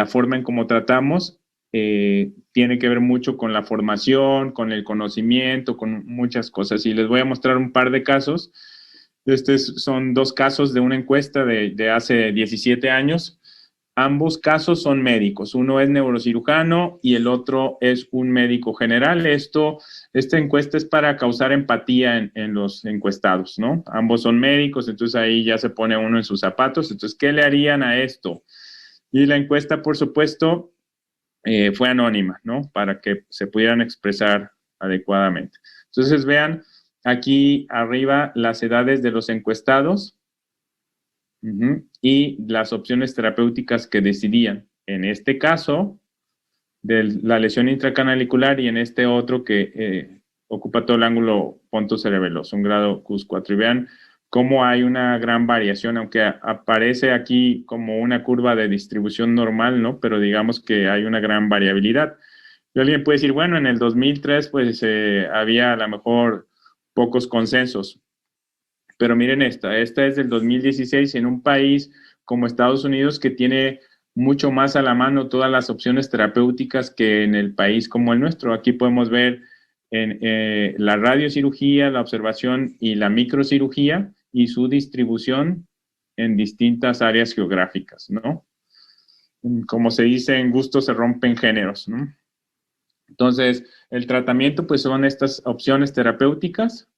forma en cómo tratamos tiene que ver mucho con la formación, con el conocimiento, con muchas cosas. Y les voy a mostrar un par de casos. Son 2 casos de una encuesta de hace 17 años. Ambos casos son médicos. Uno es neurocirujano y el otro es un médico general. Esta encuesta es para causar empatía en los encuestados, ¿no? Ambos son médicos, entonces ahí ya se pone uno en sus zapatos. Entonces, ¿qué le harían a esto? Y la encuesta, por supuesto, fue anónima, ¿no? Para que se pudieran expresar adecuadamente. Entonces, vean aquí arriba las edades de los encuestados. Y las opciones terapéuticas que decidían. En este caso, de la lesión intracanalicular y en este otro que ocupa todo el ángulo pontocerebeloso, un grado CUS4. Y vean cómo hay una gran variación, aunque aparece aquí como una curva de distribución normal, ¿no? Pero digamos que hay una gran variabilidad. Y alguien puede decir, bueno, en el 2003 pues había a lo mejor pocos consensos. Pero miren esta es del 2016 en un país como Estados Unidos que tiene mucho más a la mano todas las opciones terapéuticas que en el país como el nuestro. Aquí podemos ver en la radiocirugía, la observación y la microcirugía y su distribución en distintas áreas geográficas, ¿no? Como se dice, en gusto se rompen géneros, ¿no? Entonces, el tratamiento pues son estas opciones terapéuticas.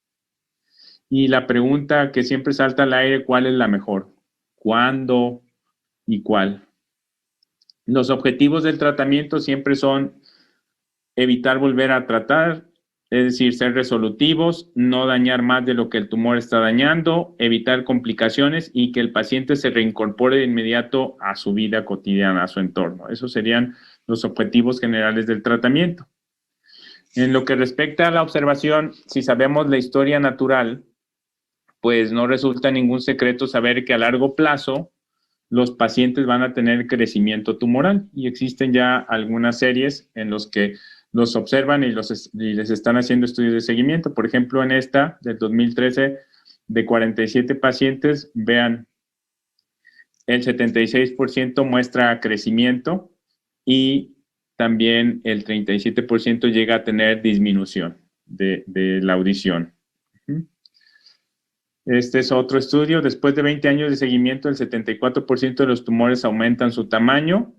Y la pregunta que siempre salta al aire, ¿cuál es la mejor? ¿Cuándo y cuál? Los objetivos del tratamiento siempre son evitar volver a tratar, es decir, ser resolutivos, no dañar más de lo que el tumor está dañando, evitar complicaciones y que el paciente se reincorpore de inmediato a su vida cotidiana, a su entorno. Esos serían los objetivos generales del tratamiento. En lo que respecta a la observación, si sabemos la historia natural, pues no resulta ningún secreto saber que a largo plazo los pacientes van a tener crecimiento tumoral y existen ya algunas series en los que los observan y les están haciendo estudios de seguimiento. Por ejemplo, en esta del 2013, de 47 pacientes, vean, el 76% muestra crecimiento y también el 37% llega a tener disminución de la audición. Este es otro estudio. Después de 20 años de seguimiento, el 74% de los tumores aumentan su tamaño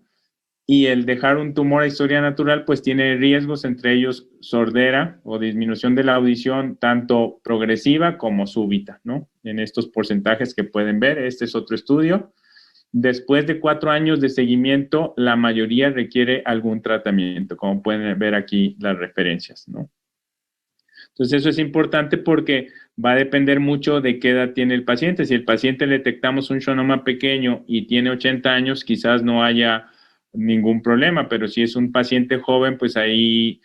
y el dejar un tumor a historia natural pues tiene riesgos, entre ellos sordera o disminución de la audición, tanto progresiva como súbita, ¿no? En estos porcentajes que pueden ver, este es otro estudio. Después de 4 años de seguimiento, la mayoría requiere algún tratamiento, como pueden ver aquí las referencias, ¿no? Entonces, eso es importante porque va a depender mucho de qué edad tiene el paciente. Si el paciente le detectamos un schwannoma pequeño y tiene 80 años, quizás no haya ningún problema, pero si es un paciente joven, pues ahí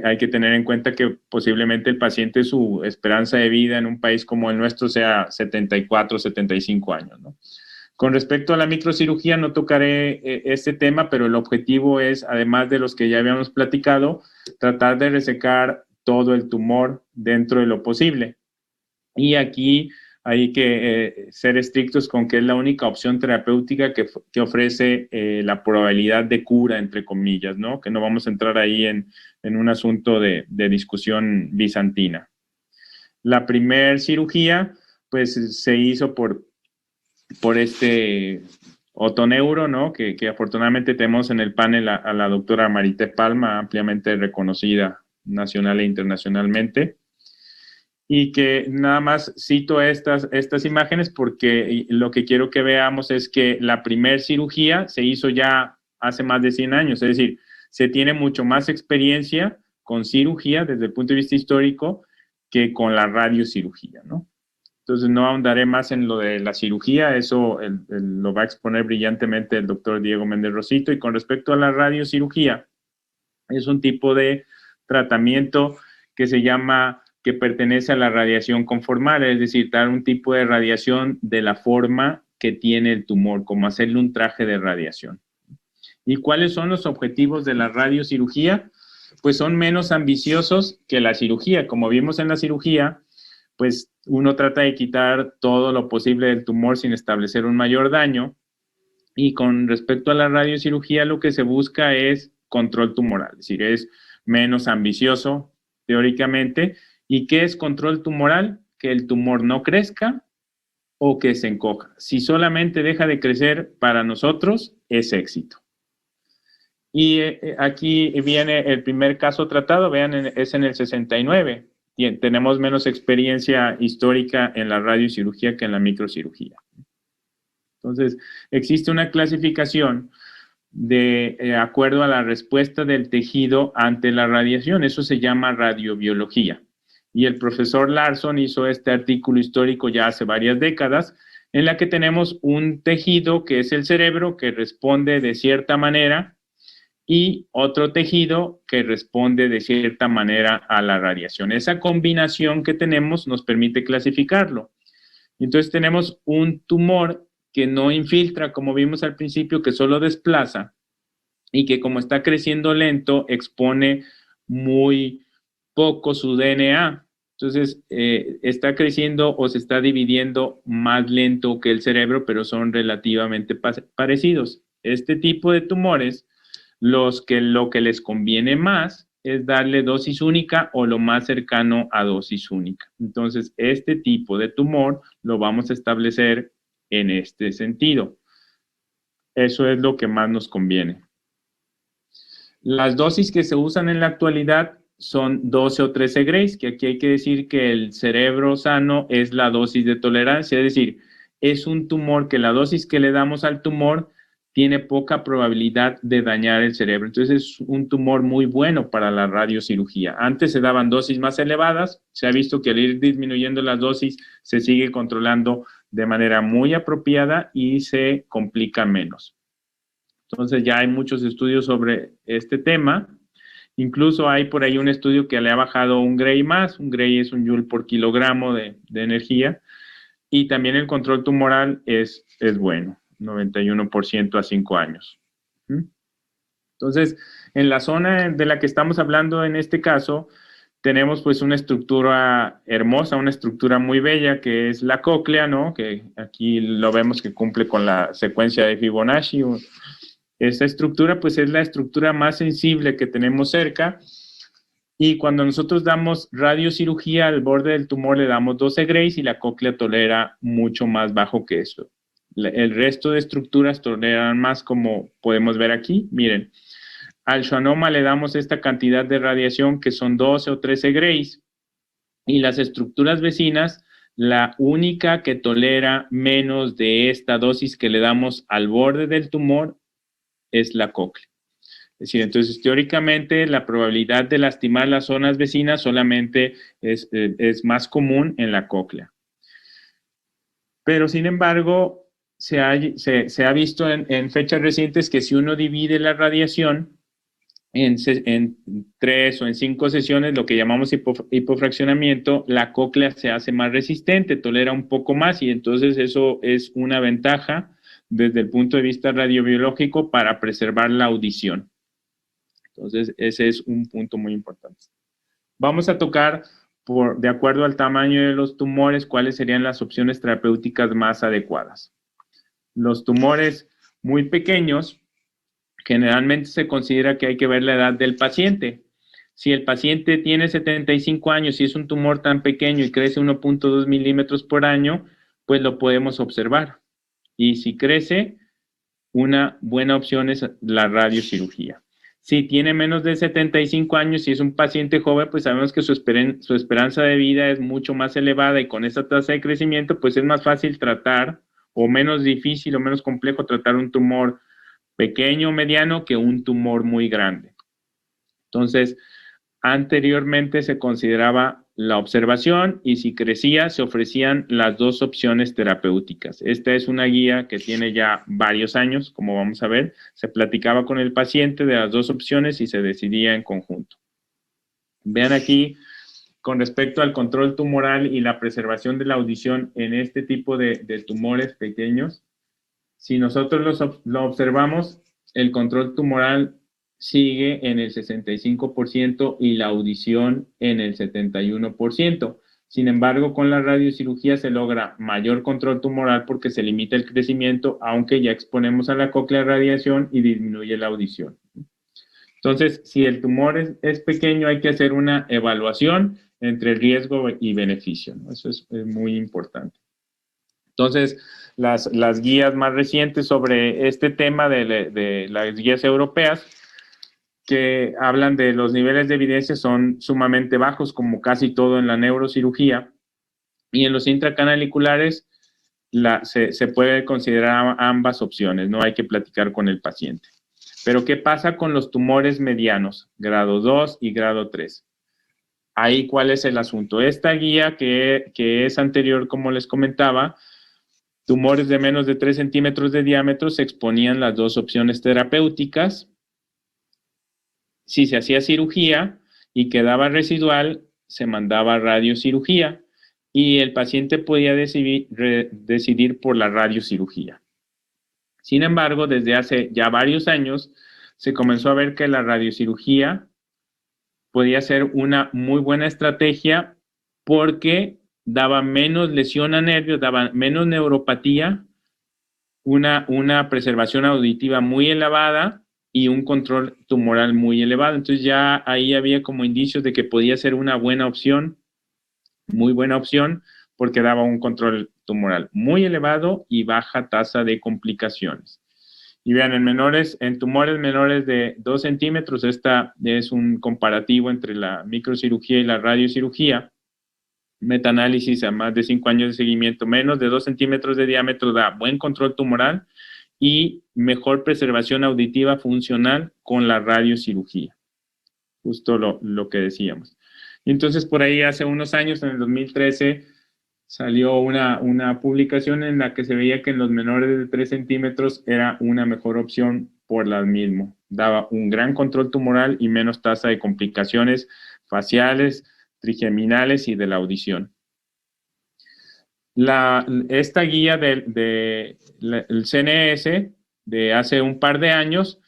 hay que tener en cuenta que posiblemente el paciente, su esperanza de vida en un país como el nuestro sea 74, 75 años, ¿no? Con respecto a la microcirugía, no tocaré este tema, pero el objetivo es, además de los que ya habíamos platicado, tratar de resecar todo el tumor dentro de lo posible. Y aquí hay que ser estrictos con que es la única opción terapéutica que ofrece la probabilidad de cura, entre comillas, ¿no? Que no vamos a entrar ahí en un asunto de discusión bizantina. La primer cirugía, pues, se hizo por este otoneuro, ¿no? Que afortunadamente tenemos en el panel a la doctora Marité Palma, ampliamente reconocida nacional e internacionalmente, y que nada más cito estas imágenes porque lo que quiero que veamos es que la primer cirugía se hizo ya hace más de 100 años, es decir, se tiene mucho más experiencia con cirugía desde el punto de vista histórico que con la radiocirugía, ¿no? Entonces no ahondaré más en lo de la cirugía, eso lo va a exponer brillantemente el doctor Diego Méndez Rosito. Y con respecto a la radiocirugía, es un tipo de tratamiento que pertenece a la radiación conformal, es decir, dar un tipo de radiación de la forma que tiene el tumor, como hacerle un traje de radiación. ¿Y cuáles son los objetivos de la radiocirugía? Pues son menos ambiciosos que la cirugía. Como vimos en la cirugía, pues uno trata de quitar todo lo posible del tumor sin establecer un mayor daño. Y con respecto a la radiocirugía, lo que se busca es control tumoral, es decir, es menos ambicioso teóricamente. ¿Y qué es control tumoral? Que el tumor no crezca o que se encoja. Si solamente deja de crecer, para nosotros es éxito. Y aquí viene el primer caso tratado, vean, es en el 69. Tenemos menos experiencia histórica en la radiocirugía que en la microcirugía. Entonces, existe una clasificación de acuerdo a la respuesta del tejido ante la radiación. Eso se llama radiobiología. Y el profesor Larson hizo este artículo histórico ya hace varias décadas, en la que tenemos un tejido que es el cerebro, que responde de cierta manera, y otro tejido que responde de cierta manera a la radiación. Esa combinación que tenemos nos permite clasificarlo. Entonces tenemos un tumor que no infiltra, como vimos al principio, que solo desplaza, y que como está creciendo lento, expone muy poco su DNA. Entonces, está creciendo o se está dividiendo más lento que el cerebro, pero son relativamente parecidos. Este tipo de tumores, lo que les conviene más es darle dosis única o lo más cercano a dosis única. Entonces, este tipo de tumor lo vamos a establecer en este sentido. Eso es lo que más nos conviene. Las dosis que se usan en la actualidad son 12 o 13 grays, que aquí hay que decir que el cerebro sano es la dosis de tolerancia, es decir, es un tumor que la dosis que le damos al tumor tiene poca probabilidad de dañar el cerebro. Entonces es un tumor muy bueno para la radiocirugía. Antes se daban dosis más elevadas, se ha visto que al ir disminuyendo las dosis se sigue controlando de manera muy apropiada y se complica menos. Entonces ya hay muchos estudios sobre este tema. Incluso hay por ahí un estudio que le ha bajado un gray más. Un gray es un joule por kilogramo de energía. Y también el control tumoral es bueno, 91% a 5 años. Entonces, en la zona de la que estamos hablando en este caso, tenemos pues una estructura hermosa, una estructura muy bella que es la cóclea, ¿no? Que aquí lo vemos que cumple con la secuencia de Fibonacci. Esa estructura pues es la estructura más sensible que tenemos cerca. Y cuando nosotros damos radiocirugía al borde del tumor le damos 12 grays y la cóclea tolera mucho más bajo que eso. El resto de estructuras toleran más, como podemos ver aquí. Miren, al schwannoma le damos esta cantidad de radiación que son 12 o 13 grays, y las estructuras vecinas, la única que tolera menos de esta dosis que le damos al borde del tumor es la cóclea. Es decir, entonces teóricamente la probabilidad de lastimar las zonas vecinas solamente es más común en la cóclea. Pero sin embargo, se ha visto en fechas recientes que si uno divide la radiación en 3 o en 5 sesiones, lo que llamamos hipofraccionamiento, la cóclea se hace más resistente, tolera un poco más, y entonces eso es una ventaja desde el punto de vista radiobiológico para preservar la audición. Entonces, ese es un punto muy importante. Vamos a tocar, de acuerdo al tamaño de los tumores, cuáles serían las opciones terapéuticas más adecuadas. Los tumores muy pequeños, generalmente se considera que hay que ver la edad del paciente. Si el paciente tiene 75 años y es un tumor tan pequeño y crece 1.2 milímetros por año, pues lo podemos observar. Y si crece, una buena opción es la radiocirugía. Si tiene menos de 75 años y es un paciente joven, pues sabemos que su esperanza de vida es mucho más elevada, y con esa tasa de crecimiento, pues es más fácil tratar, o menos difícil o menos complejo tratar un tumor pequeño o mediano que un tumor muy grande. Entonces, anteriormente se consideraba la observación, y si crecía se ofrecían las dos opciones terapéuticas. Esta es una guía que tiene ya varios años, como vamos a ver. Se platicaba con el paciente de las dos opciones y se decidía en conjunto. Vean aquí, con respecto al control tumoral y la preservación de la audición en este tipo de tumores pequeños, si nosotros lo observamos, el control tumoral sigue en el 65% y la audición en el 71%. Sin embargo, con la radiocirugía se logra mayor control tumoral porque se limita el crecimiento, aunque ya exponemos a la cóclea radiación y disminuye la audición. Entonces, si el tumor es pequeño, hay que hacer una evaluación entre riesgo y beneficio, ¿no? Eso es muy importante. Entonces, las guías más recientes sobre este tema de las guías europeas que hablan de los niveles de evidencia son sumamente bajos, como casi todo en la neurocirugía, y en los intracanaliculares se puede considerar ambas opciones, no hay que platicar con el paciente. Pero, ¿qué pasa con los tumores medianos, grado 2 y grado 3? Ahí, ¿cuál es el asunto? Esta guía que es anterior, como les comentaba, tumores de menos de 3 centímetros de diámetro, se exponían las dos opciones terapéuticas. Si se hacía cirugía y quedaba residual, se mandaba radiocirugía y el paciente podía decidir por la radiocirugía. Sin embargo, desde hace ya varios años, se comenzó a ver que la radiocirugía podía ser una muy buena estrategia porque daba menos lesión a nervios, daba menos neuropatía, una preservación auditiva muy elevada y un control tumoral muy elevado. Entonces ya ahí había como indicios de que podía ser una buena opción, muy buena opción, porque daba un control tumoral muy elevado y baja tasa de complicaciones. Y vean, en tumores menores de 2 centímetros, esta es un comparativo entre la microcirugía y la radiocirugía. Metaanálisis a más de 5 años de seguimiento, menos de 2 centímetros de diámetro da buen control tumoral y mejor preservación auditiva funcional con la radiocirugía. Justo lo que decíamos. Y entonces, por ahí hace unos años, en el 2013, salió una publicación en la que se veía que en los menores de 3 centímetros era una mejor opción por la mismo. Daba un gran control tumoral y menos tasa de complicaciones faciales, trigeminales y de la audición. Esta guía del CNS de hace un par de años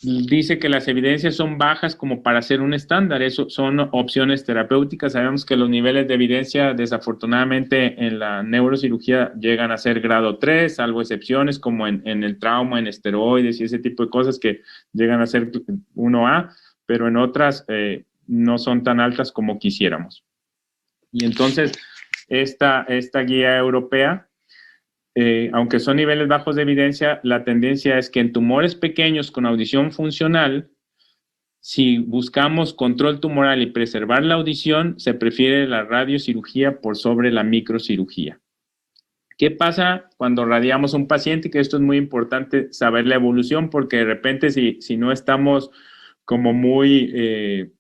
dice que las evidencias son bajas como para ser un estándar. Eso son opciones terapéuticas. Sabemos que los niveles de evidencia, desafortunadamente, en la neurocirugía llegan a ser grado 3, salvo excepciones como en el trauma, en esteroides y ese tipo de cosas que llegan a ser 1A, pero en otras no son tan altas como quisiéramos. Y entonces, esta guía europea, aunque son niveles bajos de evidencia, la tendencia es que en tumores pequeños con audición funcional, si buscamos control tumoral y preservar la audición, se prefiere la radiocirugía por sobre la microcirugía. ¿Qué pasa cuando radiamos a un paciente? Que esto es muy importante saber la evolución, porque de repente si no estamos como muy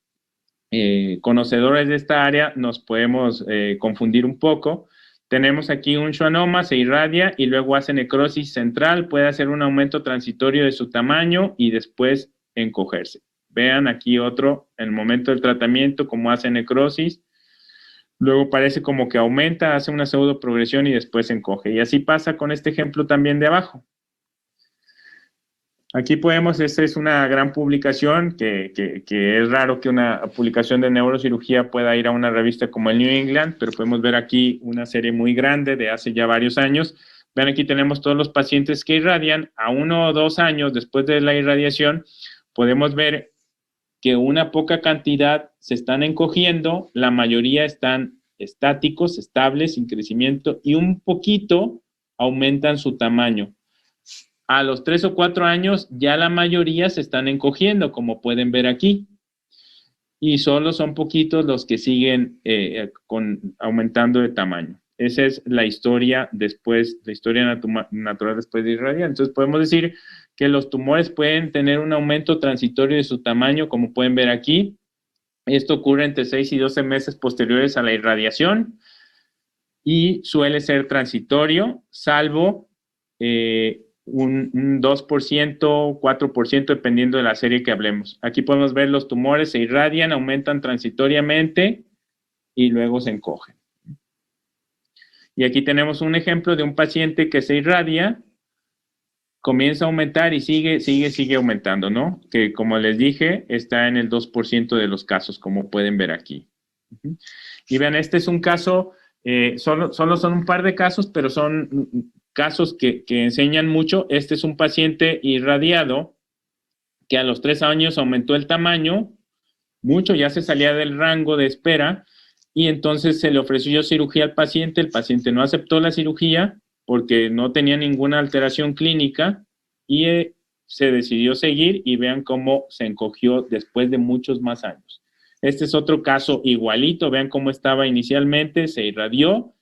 conocedores de esta área, nos podemos confundir un poco. Tenemos aquí un schwannoma, se irradia y luego hace necrosis central, puede hacer un aumento transitorio de su tamaño y después encogerse. Vean aquí otro, en el momento del tratamiento, cómo hace necrosis, luego parece como que aumenta, hace una pseudoprogresión y después se encoge. Y así pasa con este ejemplo también de abajo. Aquí podemos, esta es una gran publicación, que es raro que una publicación de neurocirugía pueda ir a una revista como el New England, pero podemos ver aquí una serie muy grande de hace ya varios años. Vean, aquí tenemos todos los pacientes que irradian. A 1 o 2 años después de la irradiación, podemos ver que una poca cantidad se están encogiendo, la mayoría están estáticos, estables, sin crecimiento, y un poquito aumentan su tamaño. A los 3 o 4 años ya la mayoría se están encogiendo, como pueden ver aquí. Y solo son poquitos los que siguen aumentando de tamaño. Esa es la historia natural después de irradiar. Entonces podemos decir que los tumores pueden tener un aumento transitorio de su tamaño, como pueden ver aquí. Esto ocurre entre 6 y 12 meses posteriores a la irradiación y suele ser transitorio, salvo un 2%, 4%, dependiendo de la serie que hablemos. Aquí podemos ver los tumores se irradian, aumentan transitoriamente y luego se encogen. Y aquí tenemos un ejemplo de un paciente que se irradia, comienza a aumentar y sigue aumentando, ¿no? Que, como les dije, está en el 2% de los casos, como pueden ver aquí. Y vean, este es un caso, solo son un par de casos, pero son casos que enseñan mucho. Este es un paciente irradiado que a los 3 años aumentó el tamaño mucho, ya se salía del rango de espera, y entonces se le ofreció cirugía al paciente. El paciente no aceptó la cirugía porque no tenía ninguna alteración clínica y se decidió seguir, y vean cómo se encogió después de muchos más años. Este es otro caso igualito, vean cómo estaba inicialmente, se irradió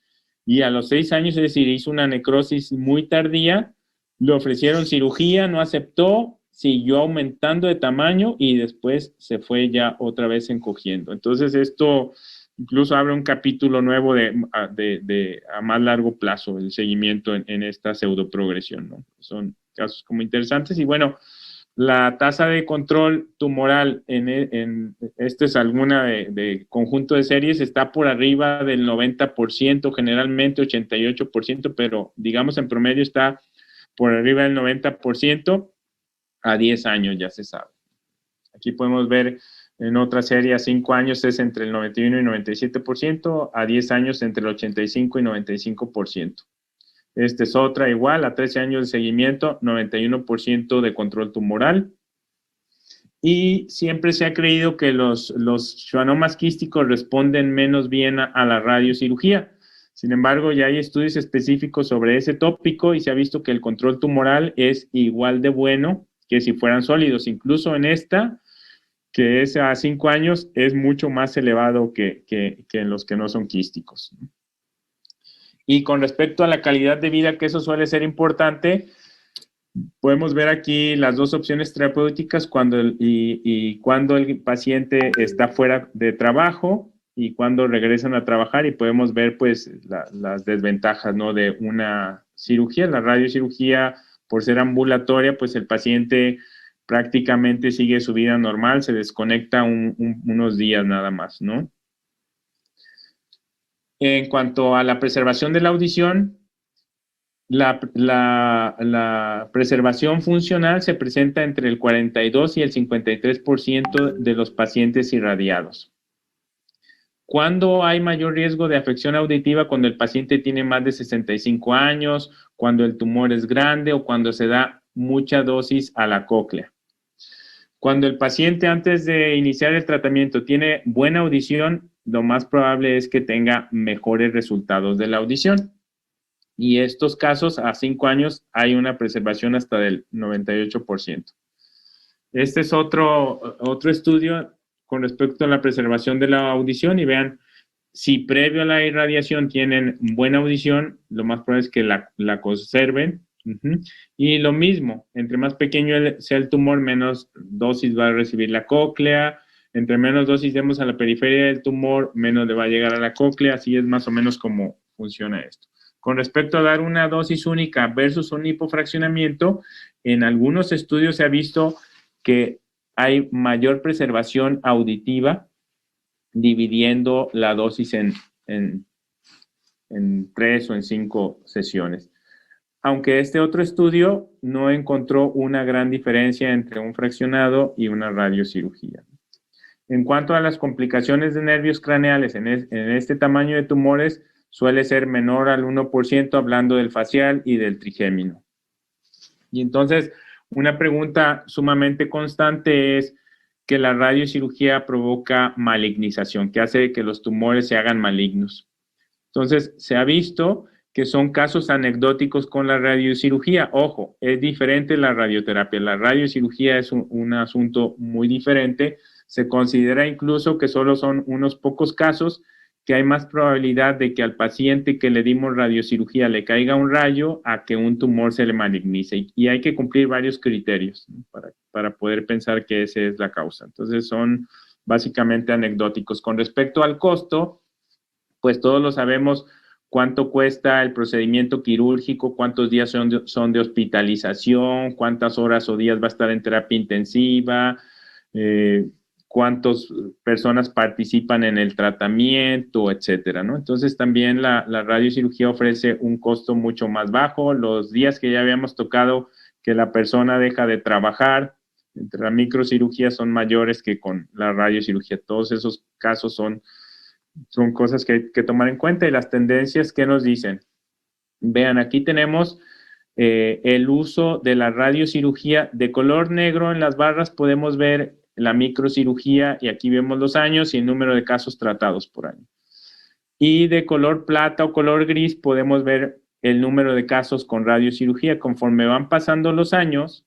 y a los 6 años, es decir, hizo una necrosis muy tardía, le ofrecieron cirugía, no aceptó, siguió aumentando de tamaño y después se fue ya otra vez encogiendo. Entonces esto incluso abre un capítulo nuevo a más largo plazo, el seguimiento en esta pseudoprogresión, ¿no? Son casos como interesantes. Y bueno, la tasa de control tumoral esta es alguna de conjunto de series, está por arriba del 90%, generalmente 88%, pero digamos en promedio está por arriba del 90%, a 10 años ya se sabe. Aquí podemos ver en otra serie a 5 años es entre el 91 y 97%, a 10 años entre el 85 y 95%. Esta es otra igual, a 13 años de seguimiento, 91% de control tumoral. Y siempre se ha creído que los schwannomas quísticos responden menos bien a la radiocirugía. Sin embargo, ya hay estudios específicos sobre ese tópico y se ha visto que el control tumoral es igual de bueno que si fueran sólidos. Incluso en esta, que es a 5 años, es mucho más elevado que en los que no son quísticos. Y con respecto a la calidad de vida, que eso suele ser importante, podemos ver aquí las dos opciones terapéuticas cuando el paciente está fuera de trabajo y cuando regresan a trabajar, y podemos ver pues las desventajas, ¿no?, de una cirugía. La radiocirugía, por ser ambulatoria, pues el paciente prácticamente sigue su vida normal, se desconecta unos días nada más, ¿no? En cuanto a la preservación de la audición, la preservación funcional se presenta entre el 42 y el 53% de los pacientes irradiados. ¿Cuándo hay mayor riesgo de afección auditiva? Cuando el paciente tiene más de 65 años, cuando el tumor es grande o cuando se da mucha dosis a la cóclea. Cuando el paciente antes de iniciar el tratamiento tiene buena audición, lo más probable es que tenga mejores resultados de la audición. Y estos casos, a 5 años, hay una preservación hasta del 98%. Este es otro estudio con respecto a la preservación de la audición, y vean, si previo a la irradiación tienen buena audición, lo más probable es que la conserven. Y lo mismo, entre más pequeño sea el tumor, menos dosis va a recibir la cóclea. Entre menos dosis demos a la periferia del tumor, menos le va a llegar a la cóclea. Así es más o menos como funciona esto. Con respecto a dar una dosis única versus un hipofraccionamiento, en algunos estudios se ha visto que hay mayor preservación auditiva dividiendo la dosis en 3 o en 5 sesiones. Aunque este otro estudio no encontró una gran diferencia entre un fraccionado y una radiocirugía. En cuanto a las complicaciones de nervios craneales en este tamaño de tumores, suele ser menor al 1%, hablando del facial y del trigémino. Y entonces, una pregunta sumamente constante es que la radiocirugía provoca malignización, que hace que los tumores se hagan malignos. Entonces, se ha visto que son casos anecdóticos con la radiocirugía. Ojo, es diferente la radioterapia. La radiocirugía es un asunto muy diferente. Se considera incluso que solo son unos pocos casos, que hay más probabilidad de que al paciente que le dimos radiocirugía le caiga un rayo a que un tumor se le malignice. Y hay que cumplir varios criterios, ¿no?, para poder pensar que esa es la causa. Entonces son básicamente anecdóticos. Con respecto al costo, pues todos lo sabemos, cuánto cuesta el procedimiento quirúrgico, cuántos días son de hospitalización, cuántas horas o días va a estar en terapia intensiva, cuántas personas participan en el tratamiento, etcétera, ¿no? Entonces también la radiocirugía ofrece un costo mucho más bajo. Los días que ya habíamos tocado que la persona deja de trabajar entre la microcirugía son mayores que con la radiocirugía. Todos esos casos son cosas que hay que tomar en cuenta. Y las tendencias, ¿qué nos dicen? Vean, aquí tenemos el uso de la radiocirugía. De color negro en las barras podemos ver la microcirugía, y aquí vemos los años y el número de casos tratados por año. Y de color plata o color gris podemos ver el número de casos con radiocirugía. Conforme van pasando los años,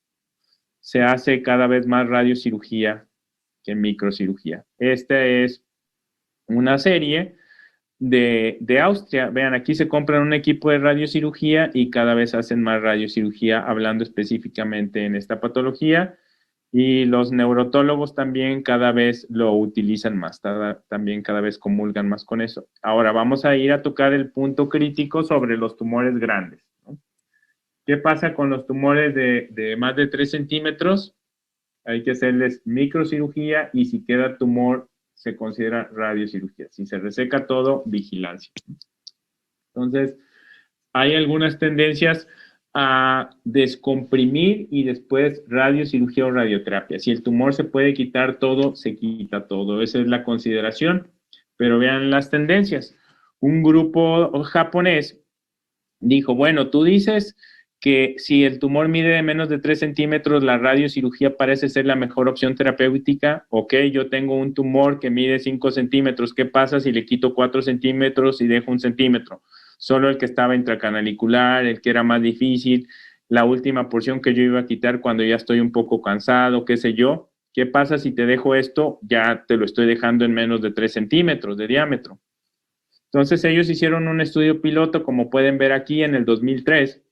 se hace cada vez más radiocirugía que microcirugía. Esta es una serie de Austria. Vean, aquí se compran un equipo de radiocirugía y cada vez hacen más radiocirugía, hablando específicamente en esta patología. Y los neurotólogos también cada vez lo utilizan más, también cada vez comulgan más con eso. Ahora vamos a ir a tocar el punto crítico sobre los tumores grandes, ¿no? ¿Qué pasa con los tumores de más de 3 centímetros? Hay que hacerles microcirugía, y si queda tumor se considera radiocirugía. Si se reseca todo, vigilancia. Entonces, hay algunas tendencias a descomprimir y después radiocirugía o radioterapia. Si el tumor se puede quitar todo, se quita todo. Esa es la consideración. Pero vean las tendencias. Un grupo japonés dijo, bueno, tú dices que si el tumor mide de menos de 3 centímetros, la radiocirugía parece ser la mejor opción terapéutica. Ok, yo tengo un tumor que mide 5 centímetros. ¿Qué pasa si le quito 4 centímetros y dejo 1 centímetro? Solo el que estaba intracanalicular, el que era más difícil, la última porción que yo iba a quitar cuando ya estoy un poco cansado, qué sé yo. ¿Qué pasa si te dejo esto? Ya te lo estoy dejando en menos de 3 centímetros de diámetro. Entonces ellos hicieron un estudio piloto, como pueden ver aquí, en el 2003.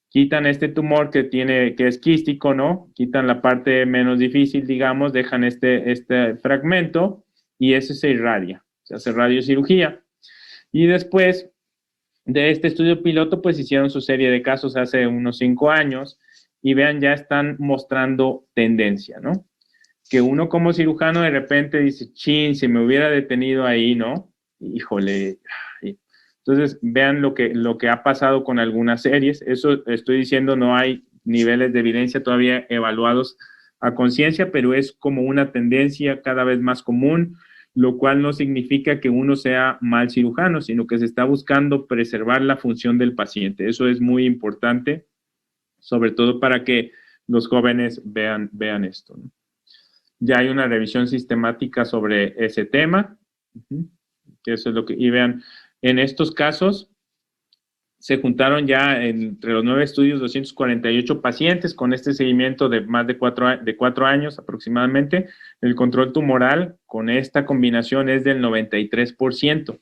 Quitan este tumor que es quístico, ¿no? Quitan la parte menos difícil, digamos, dejan este fragmento y ese se irradia. Se hace radiocirugía. Y después de este estudio piloto, pues hicieron su serie de casos hace unos 5 años y vean, ya están mostrando tendencia, ¿no? Que uno como cirujano de repente dice, chin, si me hubiera detenido ahí, ¿no? Híjole. Entonces, vean lo que ha pasado con algunas series. Eso estoy diciendo, no hay niveles de evidencia todavía evaluados a conciencia, pero es como una tendencia cada vez más común, lo cual no significa que uno sea mal cirujano, sino que se está buscando preservar la función del paciente. Eso es muy importante, sobre todo para que los jóvenes vean esto, ¿no? Ya hay una revisión sistemática sobre ese tema, que eso es lo que, y vean, en estos casos se juntaron ya entre los 9 estudios 248 pacientes con este seguimiento de más de 4 años aproximadamente. El control tumoral con esta combinación es del 93%.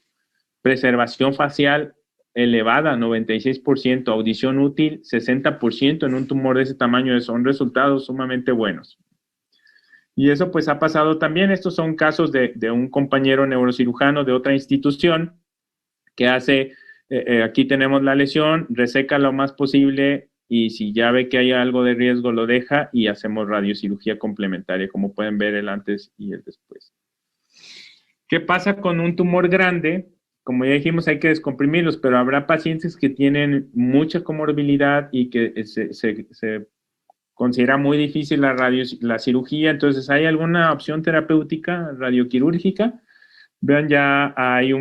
Preservación facial elevada, 96%. Audición útil, 60% en un tumor de ese tamaño. Son resultados sumamente buenos. Y eso pues ha pasado también. Estos son casos de un compañero neurocirujano de otra institución que hace, aquí tenemos la lesión, reseca lo más posible y si ya ve que hay algo de riesgo lo deja y hacemos radiocirugía complementaria, como pueden ver el antes y el después. ¿Qué pasa con un tumor grande? Como ya dijimos, hay que descomprimirlos, pero habrá pacientes que tienen mucha comorbilidad y que se considera muy difícil la cirugía. Entonces, ¿hay alguna opción terapéutica radioquirúrgica? Vean, ya hay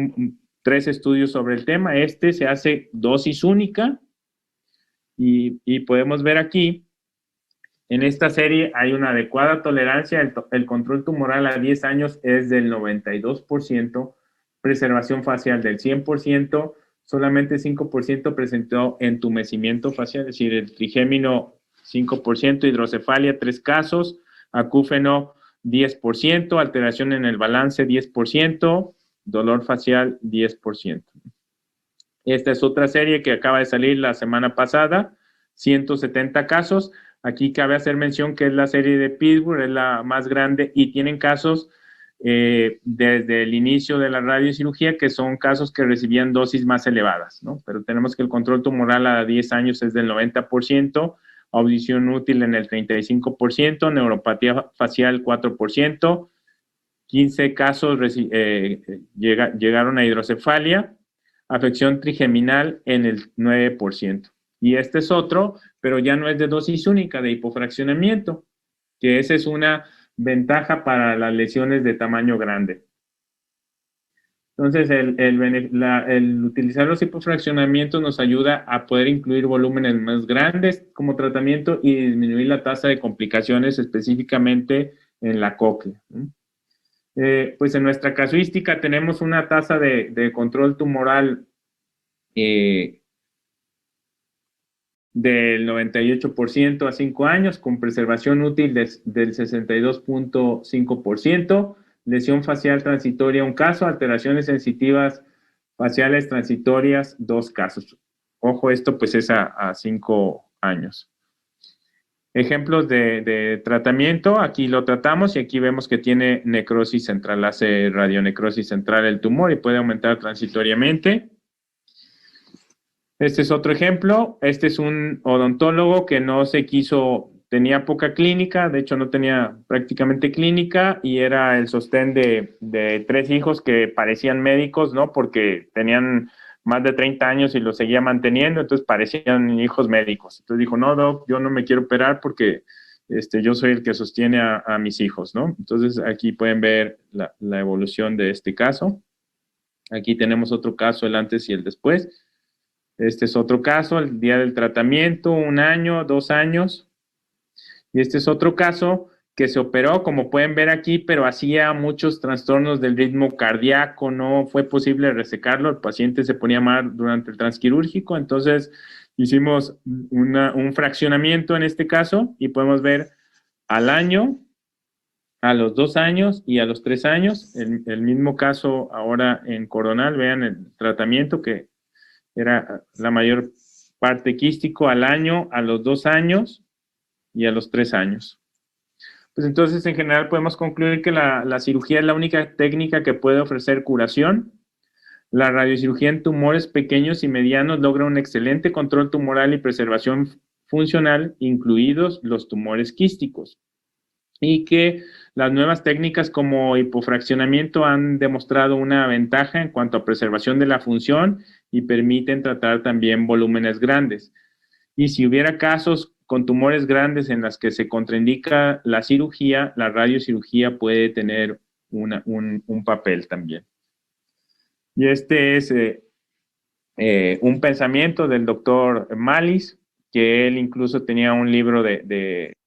3 estudios sobre el tema. Este se hace dosis única y podemos ver aquí, en esta serie hay una adecuada tolerancia. El control tumoral a 10 años es del 92%, preservación facial del 100%, solamente 5% presentó entumecimiento facial, es decir, el trigémino 5%, hidrocefalia 3 casos, acúfeno 10%, alteración en el balance 10%, dolor facial 10%. Esta es otra serie que acaba de salir la semana pasada, 170 casos. Aquí cabe hacer mención que es la serie de Pittsburgh, es la más grande y tienen casos desde el inicio de la radiocirugía, que son casos que recibían dosis más elevadas, ¿no? Pero tenemos que el control tumoral a 10 años es del 90%, audición útil en el 35%, neuropatía facial 4%, 15 casos llegaron a hidrocefalia, afección trigeminal en el 9%. Y este es otro, pero ya no es de dosis única, de hipofraccionamiento, que esa es una ventaja para las lesiones de tamaño grande. Entonces, el utilizar los hipofraccionamientos nos ayuda a poder incluir volúmenes más grandes como tratamiento y disminuir la tasa de complicaciones específicamente en la cóclea. Pues en nuestra casuística tenemos una tasa de control tumoral del 98% a 5 años, con preservación útil del 62.5%, lesión facial transitoria, un caso, alteraciones sensitivas faciales transitorias, 2 casos. Ojo, esto pues es a 5 años. Ejemplos de tratamiento, aquí lo tratamos y aquí vemos que tiene necrosis central, hace radionecrosis central el tumor y puede aumentar transitoriamente. Este es otro ejemplo. Este es un odontólogo que no se quiso, tenía poca clínica, de hecho no tenía prácticamente clínica y era el sostén de 3 hijos que parecían médicos, ¿no? Porque tenían más de 30 años y los seguía manteniendo, entonces parecían hijos médicos. Entonces dijo, no, doc, yo no me quiero operar porque yo soy el que sostiene a mis hijos, ¿no? Entonces aquí pueden ver la evolución de este caso. Aquí tenemos otro caso, el antes y el después. Este es otro caso, el día del tratamiento, 1 año, 2 años. Y este es otro caso que se operó, como pueden ver aquí, pero hacía muchos trastornos del ritmo cardíaco, no fue posible resecarlo, el paciente se ponía mal durante el transquirúrgico, entonces hicimos un fraccionamiento en este caso y podemos ver al año, a los 2 años y a los 3 años, el mismo caso ahora en coronal, vean el tratamiento que era la mayor parte quístico al año, a los 2 años y a los 3 años. Pues entonces, en general, podemos concluir que la cirugía es la única técnica que puede ofrecer curación. La radiocirugía en tumores pequeños y medianos logra un excelente control tumoral y preservación funcional, incluidos los tumores quísticos. Y que las nuevas técnicas como hipofraccionamiento han demostrado una ventaja en cuanto a preservación de la función y permiten tratar también volúmenes grandes. Y si hubiera casos con tumores grandes en las que se contraindica la cirugía, la radiocirugía puede tener un papel también. Y este es un pensamiento del doctor Mallis, que él incluso tenía un libro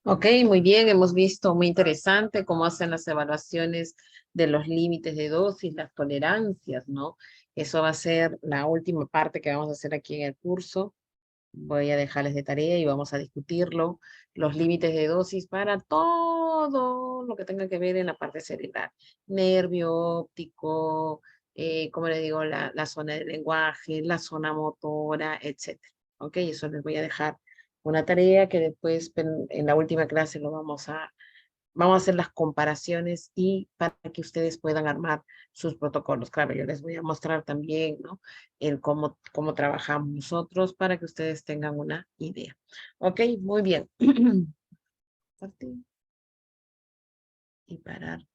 Ok, muy bien, hemos visto muy interesante cómo hacen las evaluaciones de los límites de dosis, las tolerancias, ¿no? Eso va a ser la última parte que vamos a hacer aquí en el curso. Voy a dejarles de tarea y vamos a discutirlo, los límites de dosis para todo lo que tenga que ver en la parte cerebral, nervio óptico, como les digo, la zona del lenguaje, la zona motora, etcétera. Ok, eso les voy a dejar una tarea que después en la última clase vamos a hacer las comparaciones y para que ustedes puedan armar sus protocolos. Claro, yo les voy a mostrar también, ¿no? El cómo trabajamos nosotros para que ustedes tengan una idea. Ok, muy bien. Y parar.